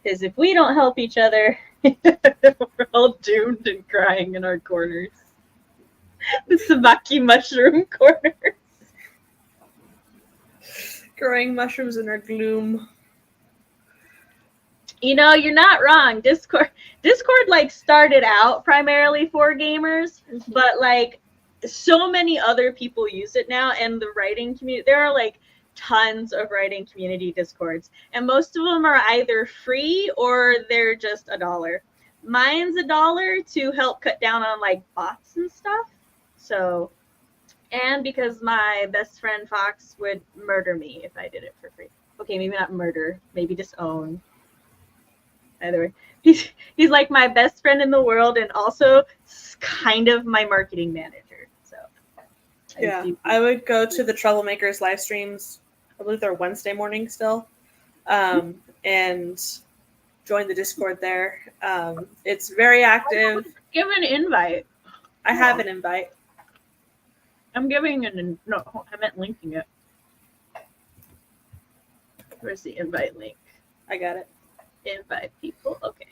Because if we don't help each other, we're all doomed and crying in our corners. The Sabaki mushroom corners. Growing mushrooms in our gloom. You know, you're not wrong. Discord like started out primarily for gamers, but like so many other people use it now, and the writing community, there are like tons of writing community Discords, and most of them are either free or they're just $1. Mine's $1 to help cut down on like bots and stuff. So, and because my best friend Fox would murder me if I did it for free. Okay, maybe not murder, maybe disown. Either way, he's like my best friend in the world and also kind of my marketing manager. So yeah, I would go to the Troublemakers live streams. I believe they're Wednesday morning still, and join the Discord there. It's very active. Give an invite. I have an invite. I'm giving no. I meant linking it. Where's the invite link? I got it. Invite people. Okay.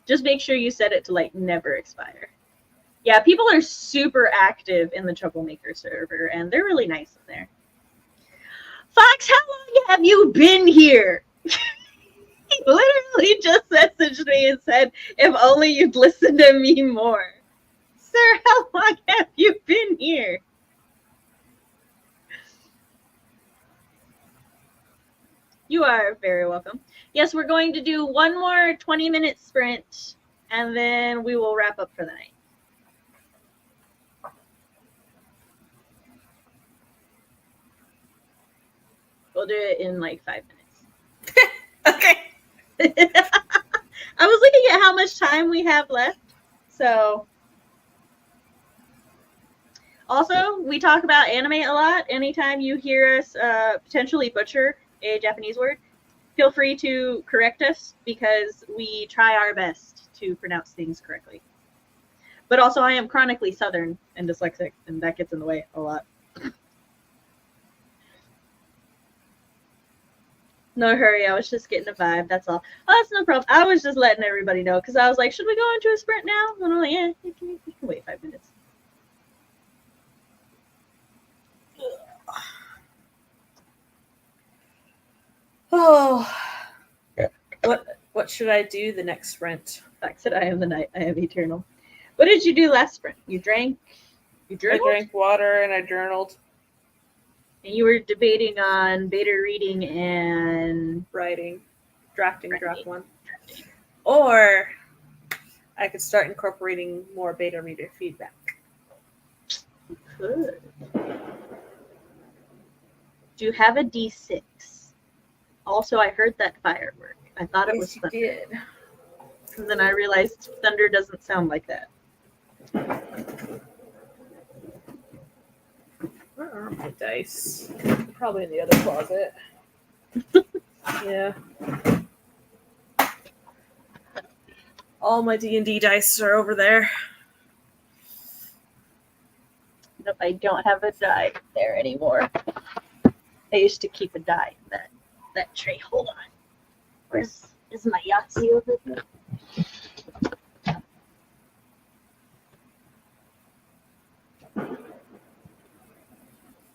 Just make sure you set it to like never expire. Yeah, people are super active in the Troublemaker server, and they're really nice in there. Fox, how long have you been here? He literally just messaged me and said, if only you'd listen to me more. Sir, how long have you been here? You are very welcome. Yes, we're going to do one more 20-minute sprint, and then we will wrap up for the night. We'll do it in like 5 minutes. Okay. I was looking at how much time we have left. So, also, we talk about anime a lot. Anytime you hear us potentially butcher a Japanese word, feel free to correct us because we try our best to pronounce things correctly. But also, I am chronically Southern and dyslexic, and that gets in the way a lot. No hurry, I was just getting a vibe, that's all. Oh, that's no problem. I was just letting everybody know because I was like, should we go into a sprint now? And I'm like, yeah, you can wait 5 minutes. Oh, what should I do the next sprint? Fox said, I am the night, I am eternal. What did you do last sprint? You drank? You journaled? I drank water and I journaled. And you were debating on beta reading and Writing. Drafting draft one. Or I could start incorporating more beta reader feedback. Good. Do you have a D6? Also, I heard that firework. I thought it was thunder. Did. And then I realized thunder doesn't sound like that. Where are my dice? Probably in the other closet. Yeah. All my D&D dice are over there. Nope, I don't have a die there anymore. I used to keep a die in that tray. Hold on. Is my Yahtzee over there?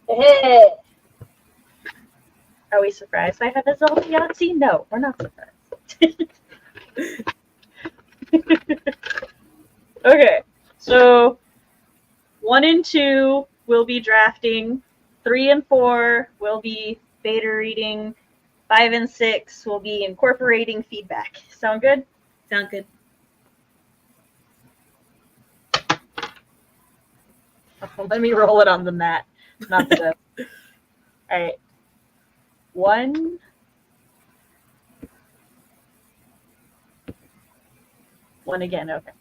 Hey. Are we surprised I have a Zelda Yahtzee? No, we're not surprised. Okay, so 1 and 2 will be drafting. 3 and 4 will be beta reading. 5 and 6 will be incorporating feedback. Sound good? Sound good. Let me roll it on the mat, not the desk. All right. 1. One again, okay.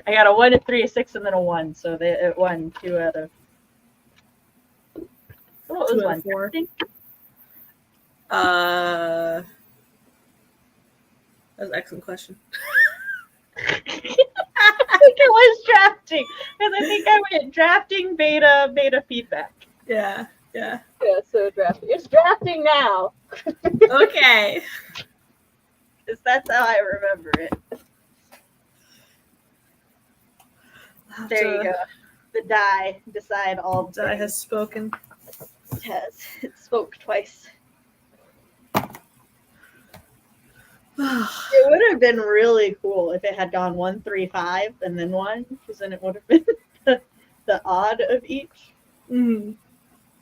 I got a 1, a 3, a 6, and then a 1. So it won 2 out of. What was 1? 4. That's an excellent question. I think it was drafting because I think I went drafting, beta feedback. Yeah. Yeah, so drafting. It's drafting now. Okay. Because that's how I remember it. There you go. The die decide all. The die has spoken. It has. It spoke twice. It would have been really cool if it had gone 1, 3, 5, and then 1, because then it would have been the odd of each. Mm.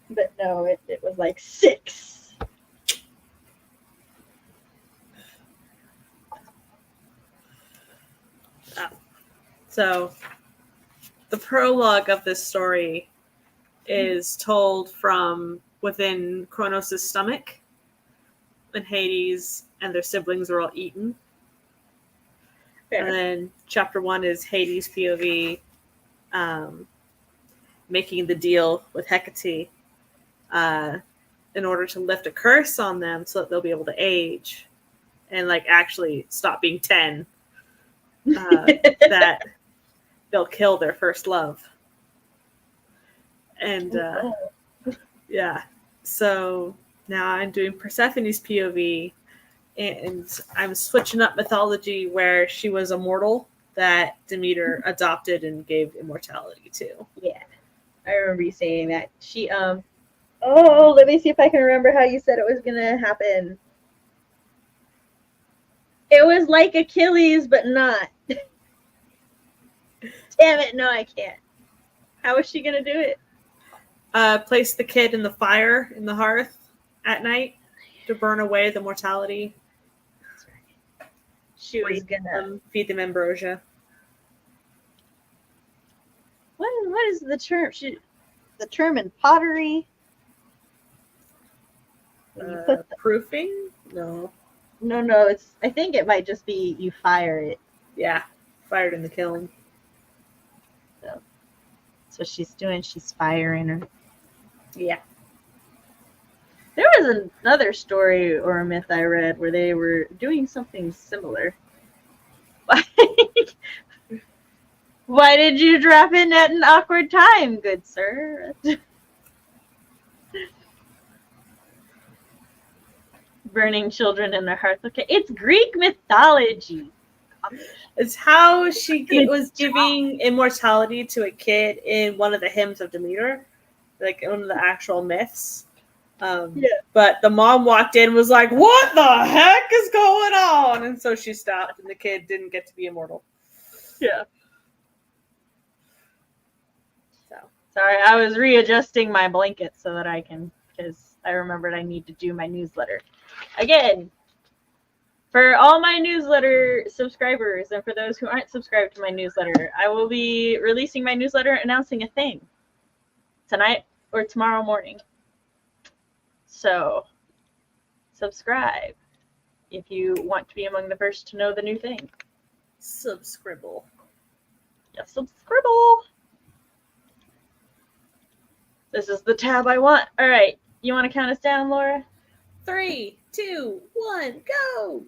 But no, it was like 6. So, the prologue of this story is told from within Kronos' stomach, when Hades and their siblings were all eaten. Fair. And then chapter 1 is Hades' POV making the deal with Hecate in order to lift a curse on them so that they'll be able to age and like actually stop being 10. That they'll kill their first love. And yeah, so now I'm doing Persephone's POV, and I'm switching up mythology where she was a mortal that Demeter adopted and gave immortality to. Yeah, I remember you saying that. She oh, let me see if I can remember how you said it was gonna happen. It was like Achilles, but not. Damn it, no, I can't. How is she gonna do it? Place the kid in the fire in the hearth at night to burn away the mortality. That's right. She was gonna feed them ambrosia. What is the term? The term in pottery. When you put proofing? No. No. It's. I think it might just be you fire it. Yeah, fired in the kiln. So she's firing her. Yeah. There was another story or a myth I read where they were doing something similar. Why did you drop in at an awkward time, good sir? Burning children in the hearth. Okay, it's Greek mythology. It's how she was giving immortality to a kid in one of the hymns of Demeter, like one of the actual myths. But the mom walked in and was like, "What the heck is going on?" And so she stopped, and the kid didn't get to be immortal. Yeah. So sorry, I was readjusting my blanket so that I can, because I remembered I need to do my newsletter again. For all my newsletter subscribers, and for those who aren't subscribed to my newsletter, I will be releasing my newsletter announcing a thing tonight or tomorrow morning. So, subscribe if you want to be among the first to know the new thing. Subscribble. Yeah, subscribble. This is the tab I want. All right. You want to count us down, Laura? 3, 2, 1, go!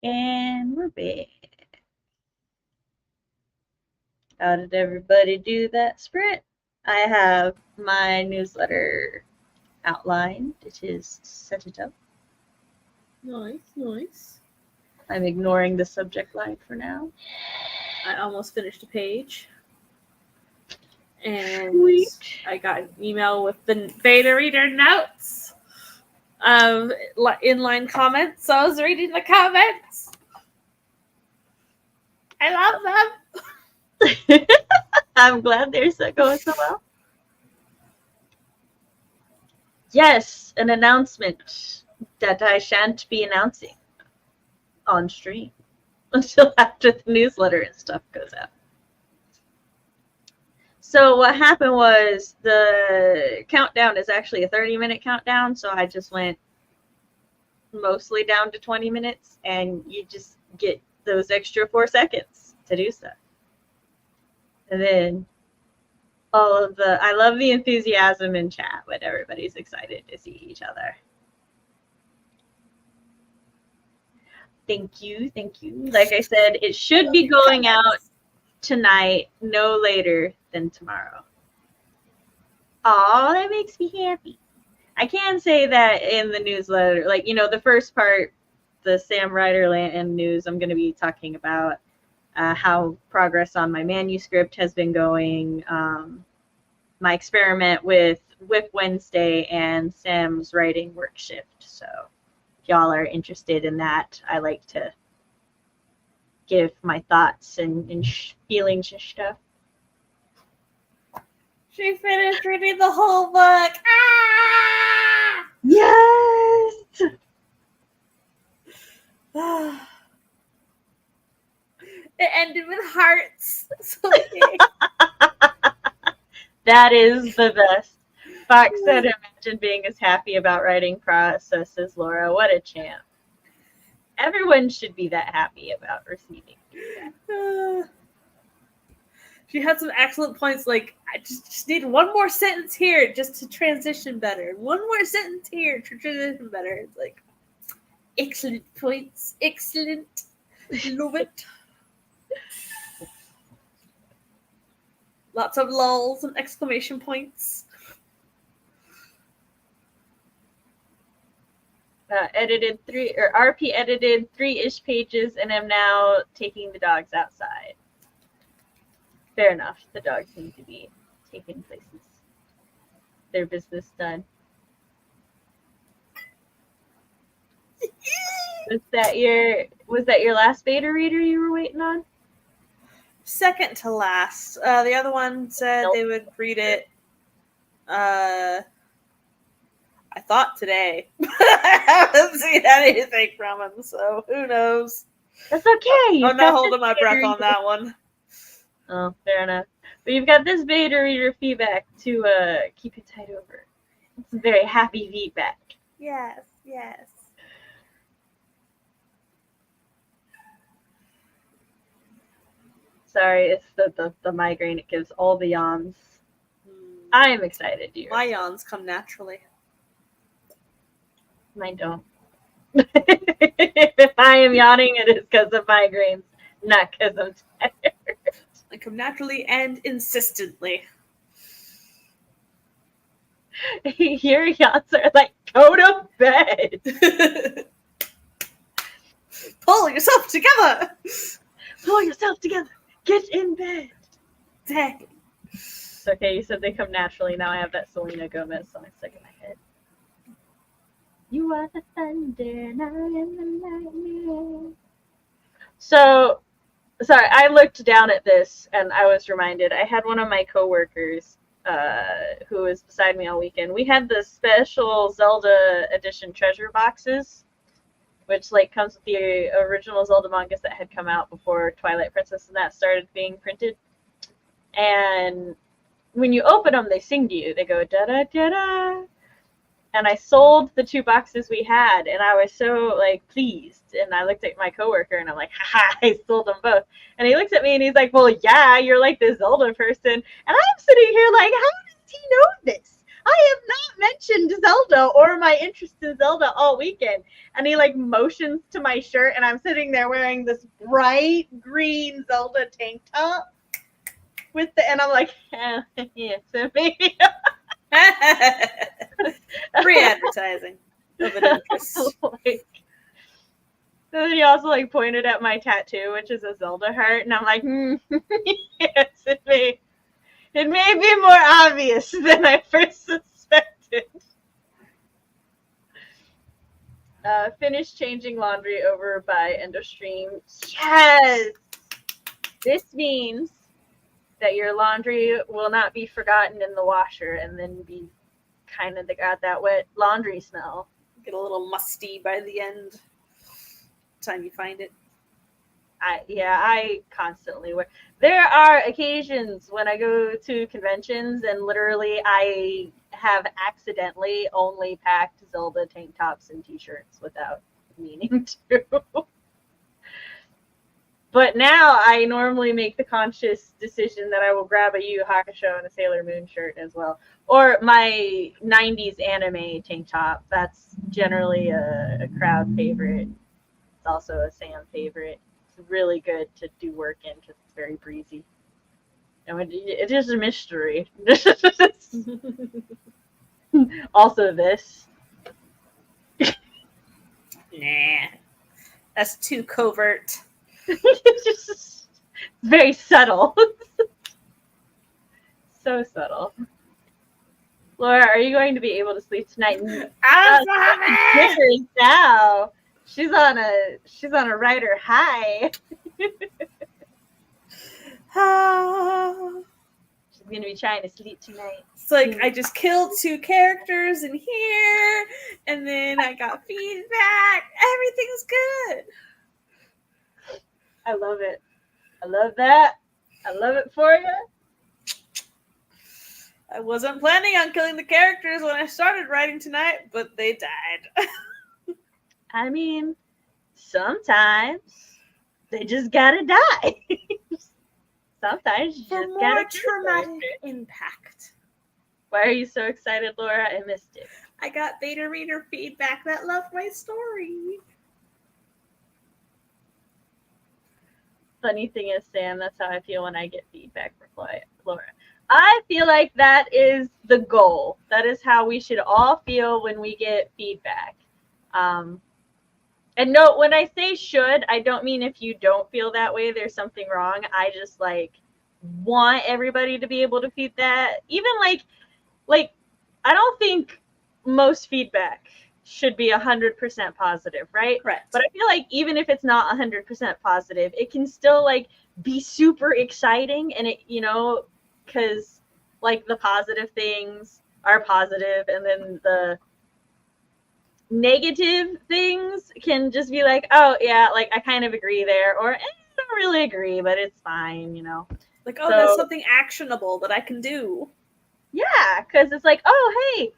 And we're back. How did everybody do that sprint? I have my newsletter outlined. It is set it up. Nice, nice. I'm ignoring the subject line for now. I almost finished a page. And Sweet. I got an email with the beta reader notes of inline comments. So I was reading the comments. I love them. I'm glad they're going so well. Yes, an announcement that I shan't be announcing on stream until after the newsletter and stuff goes out. So what happened was the countdown is actually a 30-minute countdown, so I just went mostly down to 20 minutes, and you just get those extra 4 seconds to do stuff. And then I love the enthusiasm in chat when everybody's excited to see each other. Thank you, thank you. Like I said, it should be going out tonight, no later than tomorrow. Oh, that makes me happy. I can say that in the newsletter, like, you know, the first part, the Sam Ryderland news, I'm going to be talking about how progress on my manuscript has been going, my experiment with Whip Wednesday and Sam's writing work shift. So if y'all are interested in that, I like to give my thoughts and feelings and stuff. She finished reading the whole book. Ah! Yes! It ended with hearts. So That is the best. Fox said, imagine being as happy about writing process as Laura. What a champ. Everyone should be that happy about receiving feedback. She had some excellent points, like, I just need one more sentence here just to transition better. One more sentence here to transition better. It's like, excellent points. Excellent. Love it. Lots of lulls and exclamation points. RP edited 3-ish pages and am now taking the dogs outside. Fair enough. The dogs need to be taken places. Their business done. Was that your last beta reader you were waiting on? Second to last. The other one said They would read it. I thought today. I haven't seen anything from him, so who knows? That's okay. I'm not holding my breath on that one. Oh, fair enough. But you've got this beta reader feedback to keep you tied over. It's very happy feedback. Yes, yes. Sorry, it's the migraine. It gives all the yawns. I am excited. My yawns come naturally. Mine don't. If I am yawning, it is because of migraines, not because I'm tired. I come naturally and insistently. Your yawns are like, go to bed. Pull yourself together. Pull yourself together. Get in bed. Dang. Okay, you said they come naturally. Now I have that Selena Gomez song stuck in my head. You are the thunder, and I am the lightning. So, sorry, I looked down at this, and I was reminded. I had one of my coworkers who was beside me all weekend. We had the special Zelda edition treasure boxes, which like comes with the original Zelda mangas that had come out before Twilight Princess and that started being printed. And when you open them, they sing to you. They go da da da da. And I sold the 2 boxes we had, and I was so like pleased. And I looked at my coworker, and I'm like, haha, I sold them both. And he looks at me, and he's like, well, yeah, you're like the Zelda person. And I'm sitting here like, how does he know this? I have not mentioned Zelda or my interest in Zelda all weekend. And he like motions to my shirt, and I'm sitting there wearing this bright green Zelda tank top and I'm like, yeah, it's me. Free advertising of an interest. Like, then he also like pointed at my tattoo, which is a Zelda heart, and I'm like, yes, it may be more obvious than I first suspected. Finish changing laundry over by end of stream. Yes! This means that your laundry will not be forgotten in the washer and then be kind of got that wet laundry smell. Get a little musty by the end. Time you find it. I constantly wear. There are occasions when I go to conventions and literally I have accidentally only packed Zelda tank tops and t-shirts without meaning to. But now I normally make the conscious decision that I will grab a Yu Yu Hakusho and a Sailor Moon shirt as well. Or my 90s anime tank top. That's generally a crowd favorite. It's also a Sam favorite. It's really good to do work in because it's very breezy. And it is a mystery. Also this. Nah. That's too covert. It's just very subtle. So subtle. Laura, are you going to be able to sleep tonight? Now. She's on a writer high. She's gonna be trying to sleep tonight. It's like I just killed 2 characters in here, and then I got feedback. Everything's good. I love it. I love that. I love it for you. I wasn't planning on killing the characters when I started writing tonight, but they died. I mean, sometimes they just gotta die. Sometimes you For just more gotta traumatic impact. Why are you so excited, Laura? I missed it. I got beta reader feedback that loved my story. Funny thing is, Sam, that's how I feel when I get feedback from Laura. I feel like that is the goal. That is how we should all feel when we get feedback. And no, when I say should, I don't mean if you don't feel that way, there's something wrong. I just want everybody to be able to feed that. Even like I don't think most feedback should be 100% positive, right? Correct. But I feel like even if it's not 100% positive, it can still be super exciting, and it, because the positive things are positive, and then the negative things can just be oh yeah, I kind of agree there, or I don't really agree, but it's fine, That's something actionable that I can do. Yeah, because it's oh hey,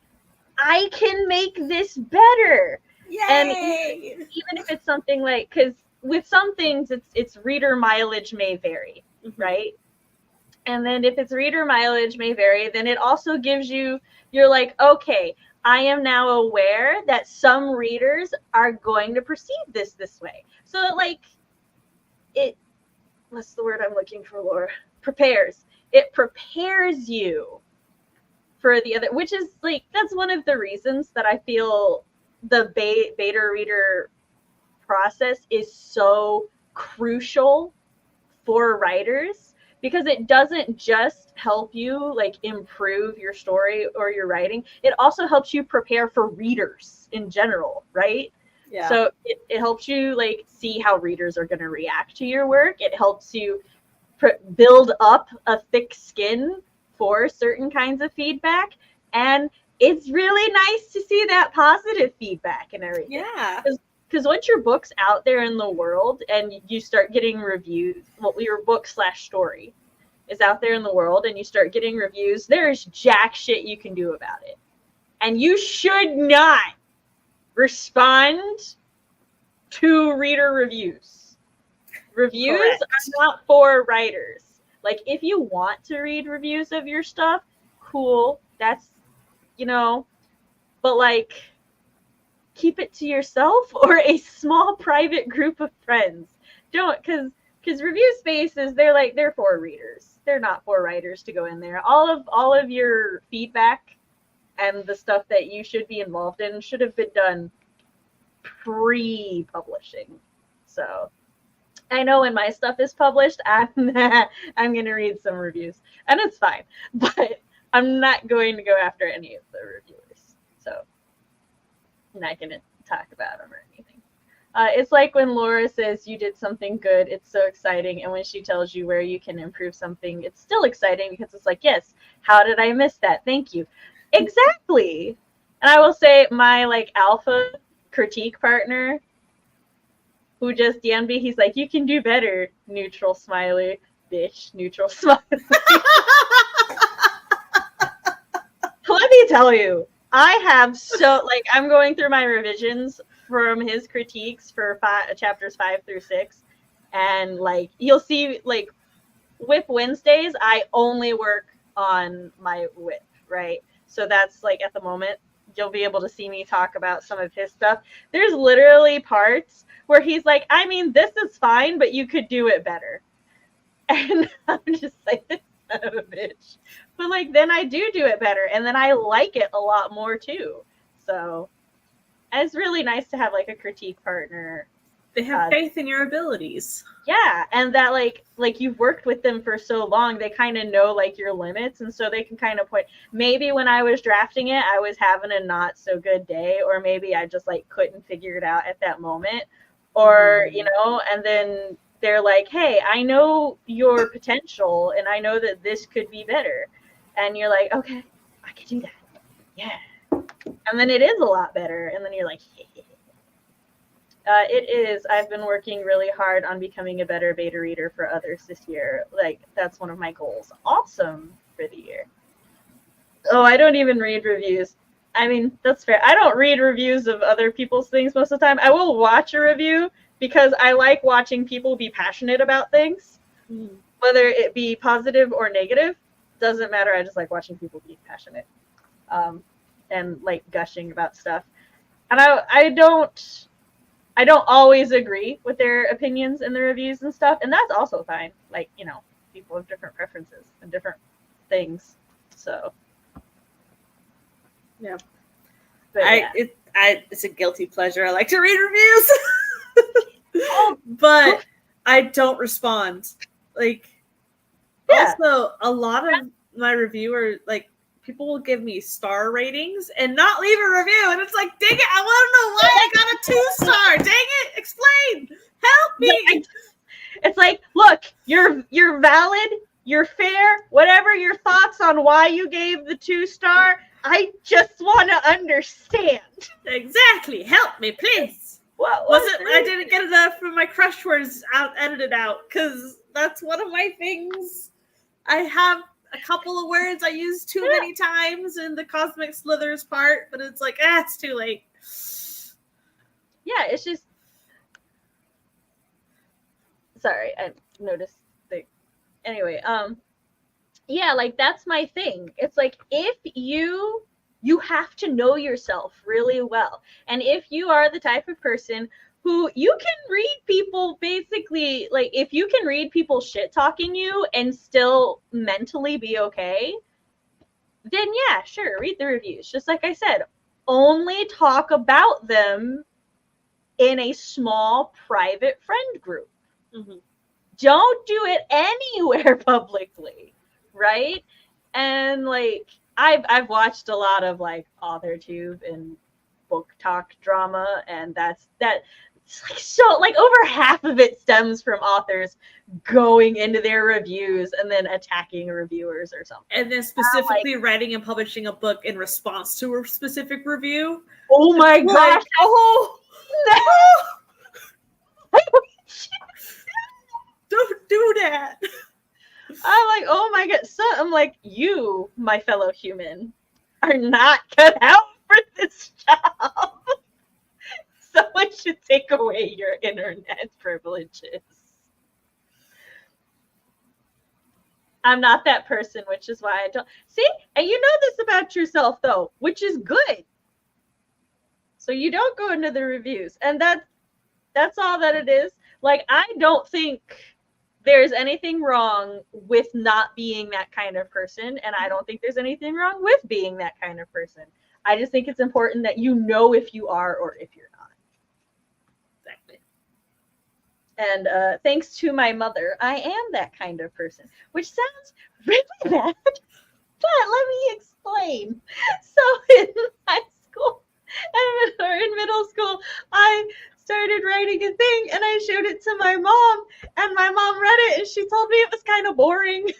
I can make this better. Yay! And even if it's something because with some things it's reader mileage may vary, mm-hmm. right? And then if it's reader mileage may vary, then it also gives you're okay, I am now aware that some readers are going to perceive this way. So what's the word I'm looking for, Laura? Prepares. It prepares you for the other, which is that's one of the reasons that I feel the beta reader process is so crucial for writers, because it doesn't just help you improve your story or your writing, it also helps you prepare for readers in general, right? Yeah. So it helps you see how readers are going to react to your work. It helps you build up a thick skin for certain kinds of feedback, and it's really nice to see that positive feedback and everything. Yeah. Because once your book's out there in the world and you start getting reviews, your book/story is out there in the world and you start getting reviews, there's jack shit you can do about it. And you should not respond to reader reviews. Reviews Correct. are not for writers. If you want to read reviews of your stuff, cool. That's you know, but like keep it to yourself or a small private group of friends. Don't, because review spaces, they're for readers. They're not for writers to go in there. All of your feedback and the stuff that you should be involved in should have been done pre-publishing. So I know when my stuff is published, I'm gonna read some reviews, and it's fine. But I'm not going to go after any of the reviewers. So I'm not gonna talk about them or anything. It's like when Laura says you did something good, it's so exciting, and when she tells you where you can improve something, it's still exciting because it's like, yes, how did I miss that? Thank you. Exactly. And I will say my like alpha critique partner who just DM'd me, he's like, you can do better, neutral smiley, bitch, neutral smiley. Let me tell you, I have I'm going through my revisions from his critiques for chapters 5 through 6, and like you'll see, like Whip Wednesdays, I only work on my whip, right? So that's like at the moment you'll be able to see me talk about some of his stuff. There's literally parts where he's like, I mean, this is fine, but you could do it better. And I'm just like, this son of a bitch. But like, then I do it better, and then I like it a lot more too. So it's really nice to have like a critique partner. They have faith in your abilities. Yeah, and that like you've worked with them for so long, they kind of know like your limits, and so they can kind of point. Maybe when I was drafting it, I was having a not so good day, or maybe I just like couldn't figure it out at that moment, or you know, and then they're like, hey, I know your potential, and I know that this could be better, and you're like, okay, I can do that, yeah, and then it is a lot better, and then you're like, yeah. It is. I've been working really hard on becoming a better beta reader for others this year. Like, that's one of my goals. Awesome for the year. Oh, I don't even read reviews. I mean, that's fair. I don't read reviews of other people's things most of the time. I will watch a review because I like watching people be passionate about things. Whether it be positive or negative, doesn't matter. I just like watching people be passionate and like gushing about stuff. And I don't always agree with their opinions in the reviews and stuff, and that's also fine. Like, you know, people have different preferences and different things. So, yeah. But, it's a guilty pleasure. I like to read reviews, but I don't respond. Like, also, a lot of my reviewers, like, people will give me star ratings and not leave a review, and it's like, dang it, I want to know why I got a 2-star. Dang it, explain, help me. It's like, look, you're valid, you're fair, whatever your thoughts on why you gave the 2-star, I just want to understand. Exactly, help me, please. What was it? I didn't get enough from my crush words edited out, because that's one of my things. I have a couple of words I use too many times in the Cosmic Slithers part, but it's like, it's too late. Yeah, it's just... Sorry, I noticed the... Anyway, yeah, like, that's my thing. It's like, if you have to know yourself really well. And if you are the type of person who you can read people basically, like, if you can read people shit talking you and still mentally be okay, then yeah, sure, read the reviews. Just like I said, only talk about them in a small private friend group. Mm-hmm. Don't do it anywhere publicly, right? And like, I've watched a lot of like AuthorTube and book talk drama, and that's like, so like over half of it stems from authors going into their reviews and then attacking reviewers or something, and then specifically writing and publishing a book in response to a specific review. Oh my gosh! Oh no! Don't do that. I'm like, oh my god! So I'm like, you, my fellow human, are not cut out for this job. Someone should take away your internet privileges. I'm not that person, which is why I don't. See, and you know this about yourself, though, which is good. So you don't go into the reviews. And that's all that it is. Like, I don't think there's anything wrong with not being that kind of person. And I don't think there's anything wrong with being that kind of person. I just think it's important that you know if you are or if you're not. Exactly. And thanks to my mother, I am that kind of person, which sounds really bad, but let me explain. So in high school, or in middle school, I started writing a thing, and I showed it to my mom, and my mom read it, and she told me it was kind of boring.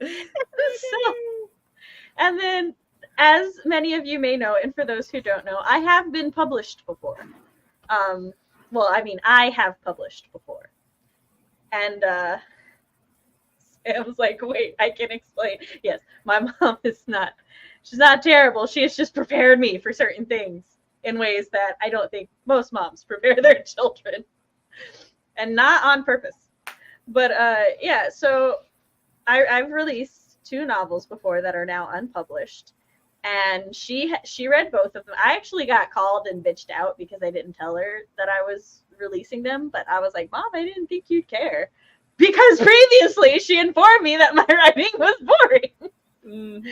So, and then, as many of you may know, and for those who don't know, I have been published before. Well, I mean, I have published before. And I was like, wait, I can explain. Yes, my mom is not, she's not terrible. She has just prepared me for certain things in ways that I don't think most moms prepare their children. And not on purpose. But yeah, so I've released 2 novels before that are now unpublished. And she read both of them. I actually got called and bitched out because I didn't tell her that I was releasing them. But I was like, Mom, I didn't think you'd care. Because previously she informed me that my writing was boring. Mm-hmm.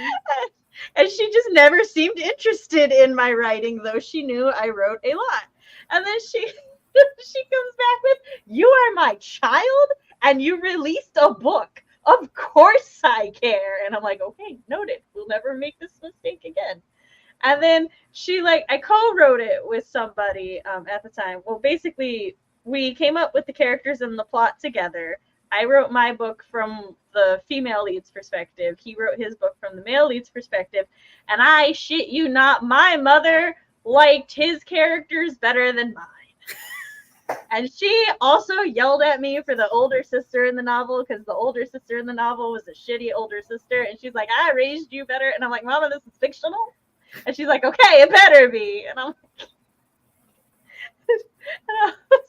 And she just never seemed interested in my writing, though she knew I wrote a lot. And then she comes back with, you are my child and you released a book. Of course I care. And I'm like, okay, noted. We'll never make this mistake again. And then I co-wrote it with somebody at the time. Well, basically, we came up with the characters and the plot together. I wrote my book from the female lead's perspective. He wrote his book from the male lead's perspective. And I shit you not, my mother liked his characters better than mine. And she also yelled at me for the older sister in the novel, because the older sister in the novel was a shitty older sister. And she's like, I raised you better. And I'm like, Mama, this is fictional. And she's like, okay, it better be. And I'm like,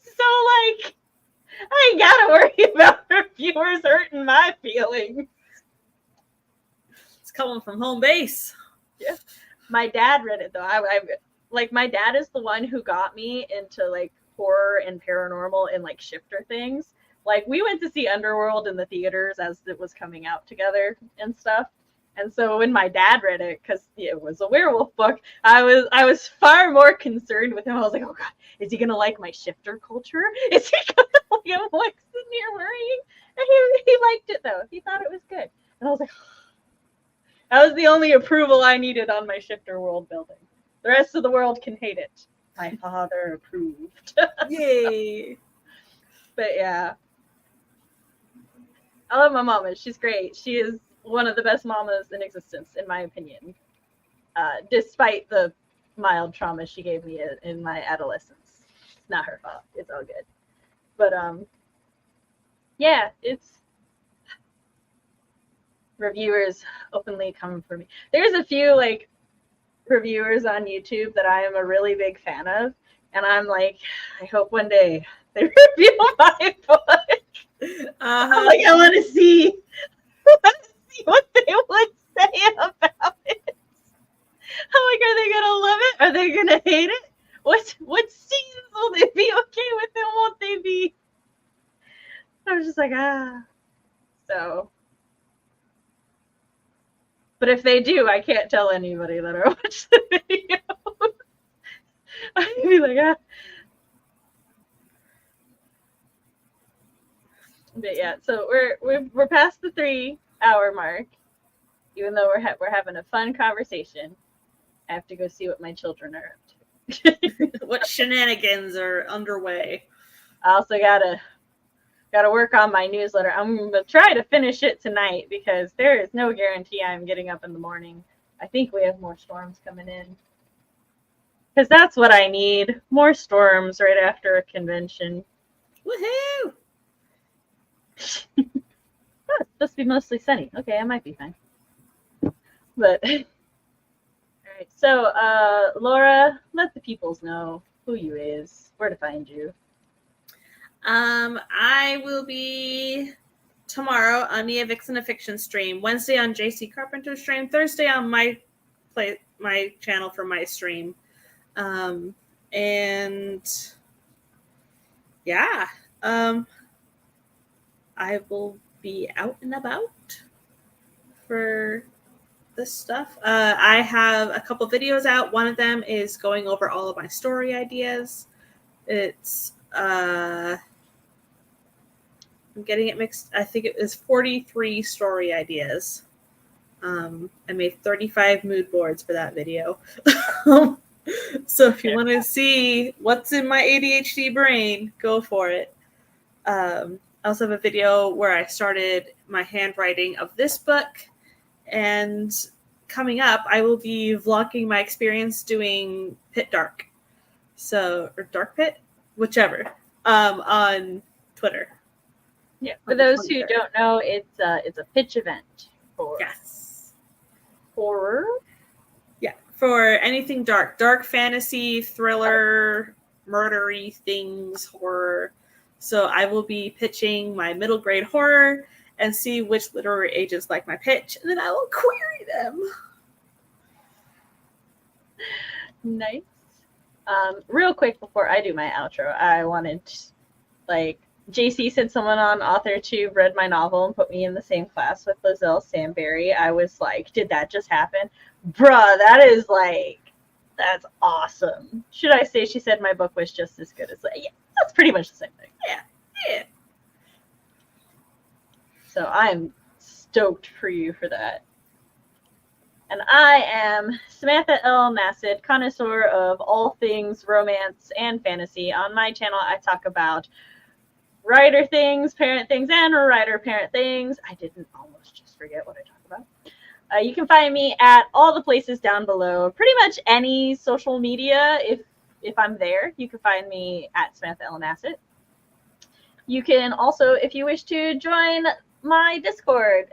so like, I ain't gotta worry about reviewers hurting my feelings. It's coming from home base. Yeah. My dad read it though. I like, my dad is the one who got me into like horror and paranormal and like shifter things. Like, we went to see Underworld in the theaters as it was coming out together and stuff. And so when my dad read it, because it was a werewolf book, I was far more concerned with him. I was like, oh God, is he gonna like my shifter culture? Is he gonna like, I'm like sitting here worrying? And he liked it though. He thought it was good. And I was like, that was the only approval I needed on my shifter world building. The rest of the world can hate it. My father approved. Yay. But yeah. I love my mama. She's great. She is one of the best mamas in existence, in my opinion. Despite the mild trauma she gave me in my adolescence. It's not her fault. It's all good. But yeah, it's reviewers openly come for me. There's a few like reviewers on YouTube that I am a really big fan of, and I'm like, I hope one day they review my book. I'm like, I want to see what they would say about it. I'm like, are they gonna love it? Are they gonna hate it? What scenes will they be okay with and won't they be? I was just like, so. But if they do, I can't tell anybody that I watched the video. I'd be like, But yeah, so we're past the 3-hour mark. Even though we're having a fun conversation, I have to go see what my children are up to. What shenanigans are underway? I also gotta work on my newsletter. I'm gonna try to finish it tonight because there is no guarantee I'm getting up in the morning. I think we have more storms coming in. Because that's what I need. More storms right after a convention. Woohoo! Oh, it's supposed to be mostly sunny. Okay, I might be fine. But all right. So Laura, let the peoples know who you is, where to find you. I will be tomorrow on Mia Vixen a Fiction stream, Wednesday on JC Carpenter stream, Thursday on my channel for my stream. And yeah, I will be out and about for this stuff. I have a couple videos out. One of them is going over all of my story ideas. It's I'm getting it mixed. I think it was 43 story ideas. I made 35 mood boards for that video. So if you want to see what's in my ADHD brain, go for it. I also have a video where I started my handwriting of this book. And coming up, I will be vlogging my experience doing Pit Dark. Or Dark Pit? Whichever. On Twitter. Yeah. For those who don't know, it's a pitch event for horror. Yeah, for anything dark. Dark fantasy, thriller, murdery things, horror. So I will be pitching my middle grade horror and see which literary agents like my pitch, and then I will query them. Nice. Real quick before I do my outro, I wanted JC sent someone on AuthorTube, read my novel, and put me in the same class with Lizelle Samberry. I was like, did that just happen? Bruh, that's awesome. Should I say she said my book was just as good as yeah, that's pretty much the same thing. Yeah. So I'm stoked for you for that. And I am Samantha L. Nassett, connoisseur of all things romance and fantasy. On my channel, I talk about writer things, parent things, and writer-parent things. I didn't almost just forget what I talk about. You can find me at all the places down below. Pretty much any social media, if I'm there, you can find me at Samantha L. Nassett. You can also, if you wish to join my Discord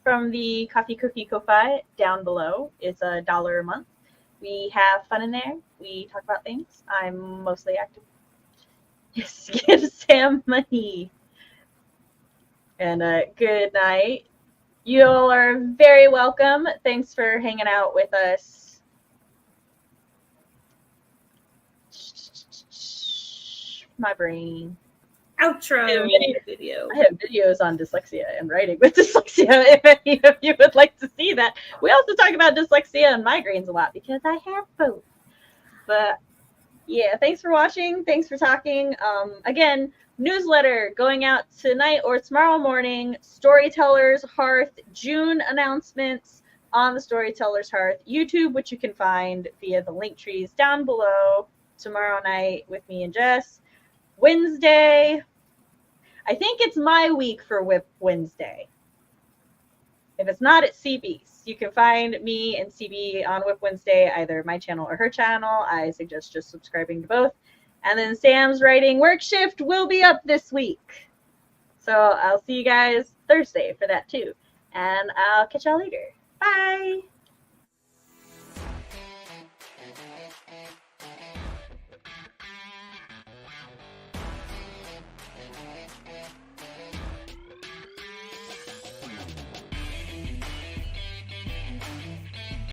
from the Coffee Cookie Ko-Fi down below. It's $1 a month. We have fun in there. We talk about things. I'm mostly active. Yes, give Sam money. And good night. You all are very welcome. Thanks for hanging out with us. My brain. Outro video. I have videos on dyslexia and writing with dyslexia if any of you would like to see that. We also talk about dyslexia and migraines a lot because I have both. But yeah, thanks for watching. Thanks for talking. Again, newsletter going out tonight or tomorrow morning. Storytellers Hearth June announcements on the Storytellers Hearth YouTube, which you can find via the link trees down below. Tomorrow night with me and Jess. Wednesday, I think it's my week for Whip Wednesday. If it's not, it's CB's. You can find me and CB on Whip Wednesday, either my channel or her channel. I suggest just subscribing to both. And then Sam's writing work shift will be up this week. So I'll see you guys Thursday for that too. And I'll catch y'all later. Bye.